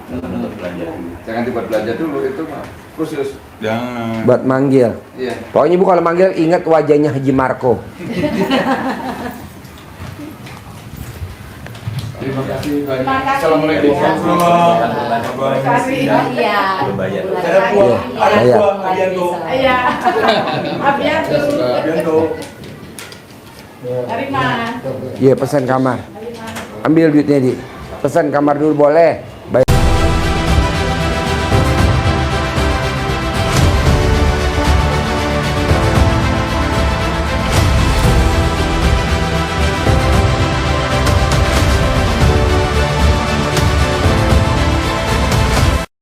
Jangan dibuat belanja dulu itu mah khusus. Jangan. buat manggil. Iya. Pokoknya Ibu kalau manggil ingat wajahnya Haji Marco. Terima kasih banyak. Terima kasih. Assalamualaikum. Iya. Belum bayar. Iya. Abiatu. Dari mana? Iya, pesan kamar. Ambil duitnya di. Pesan kamar dulu boleh.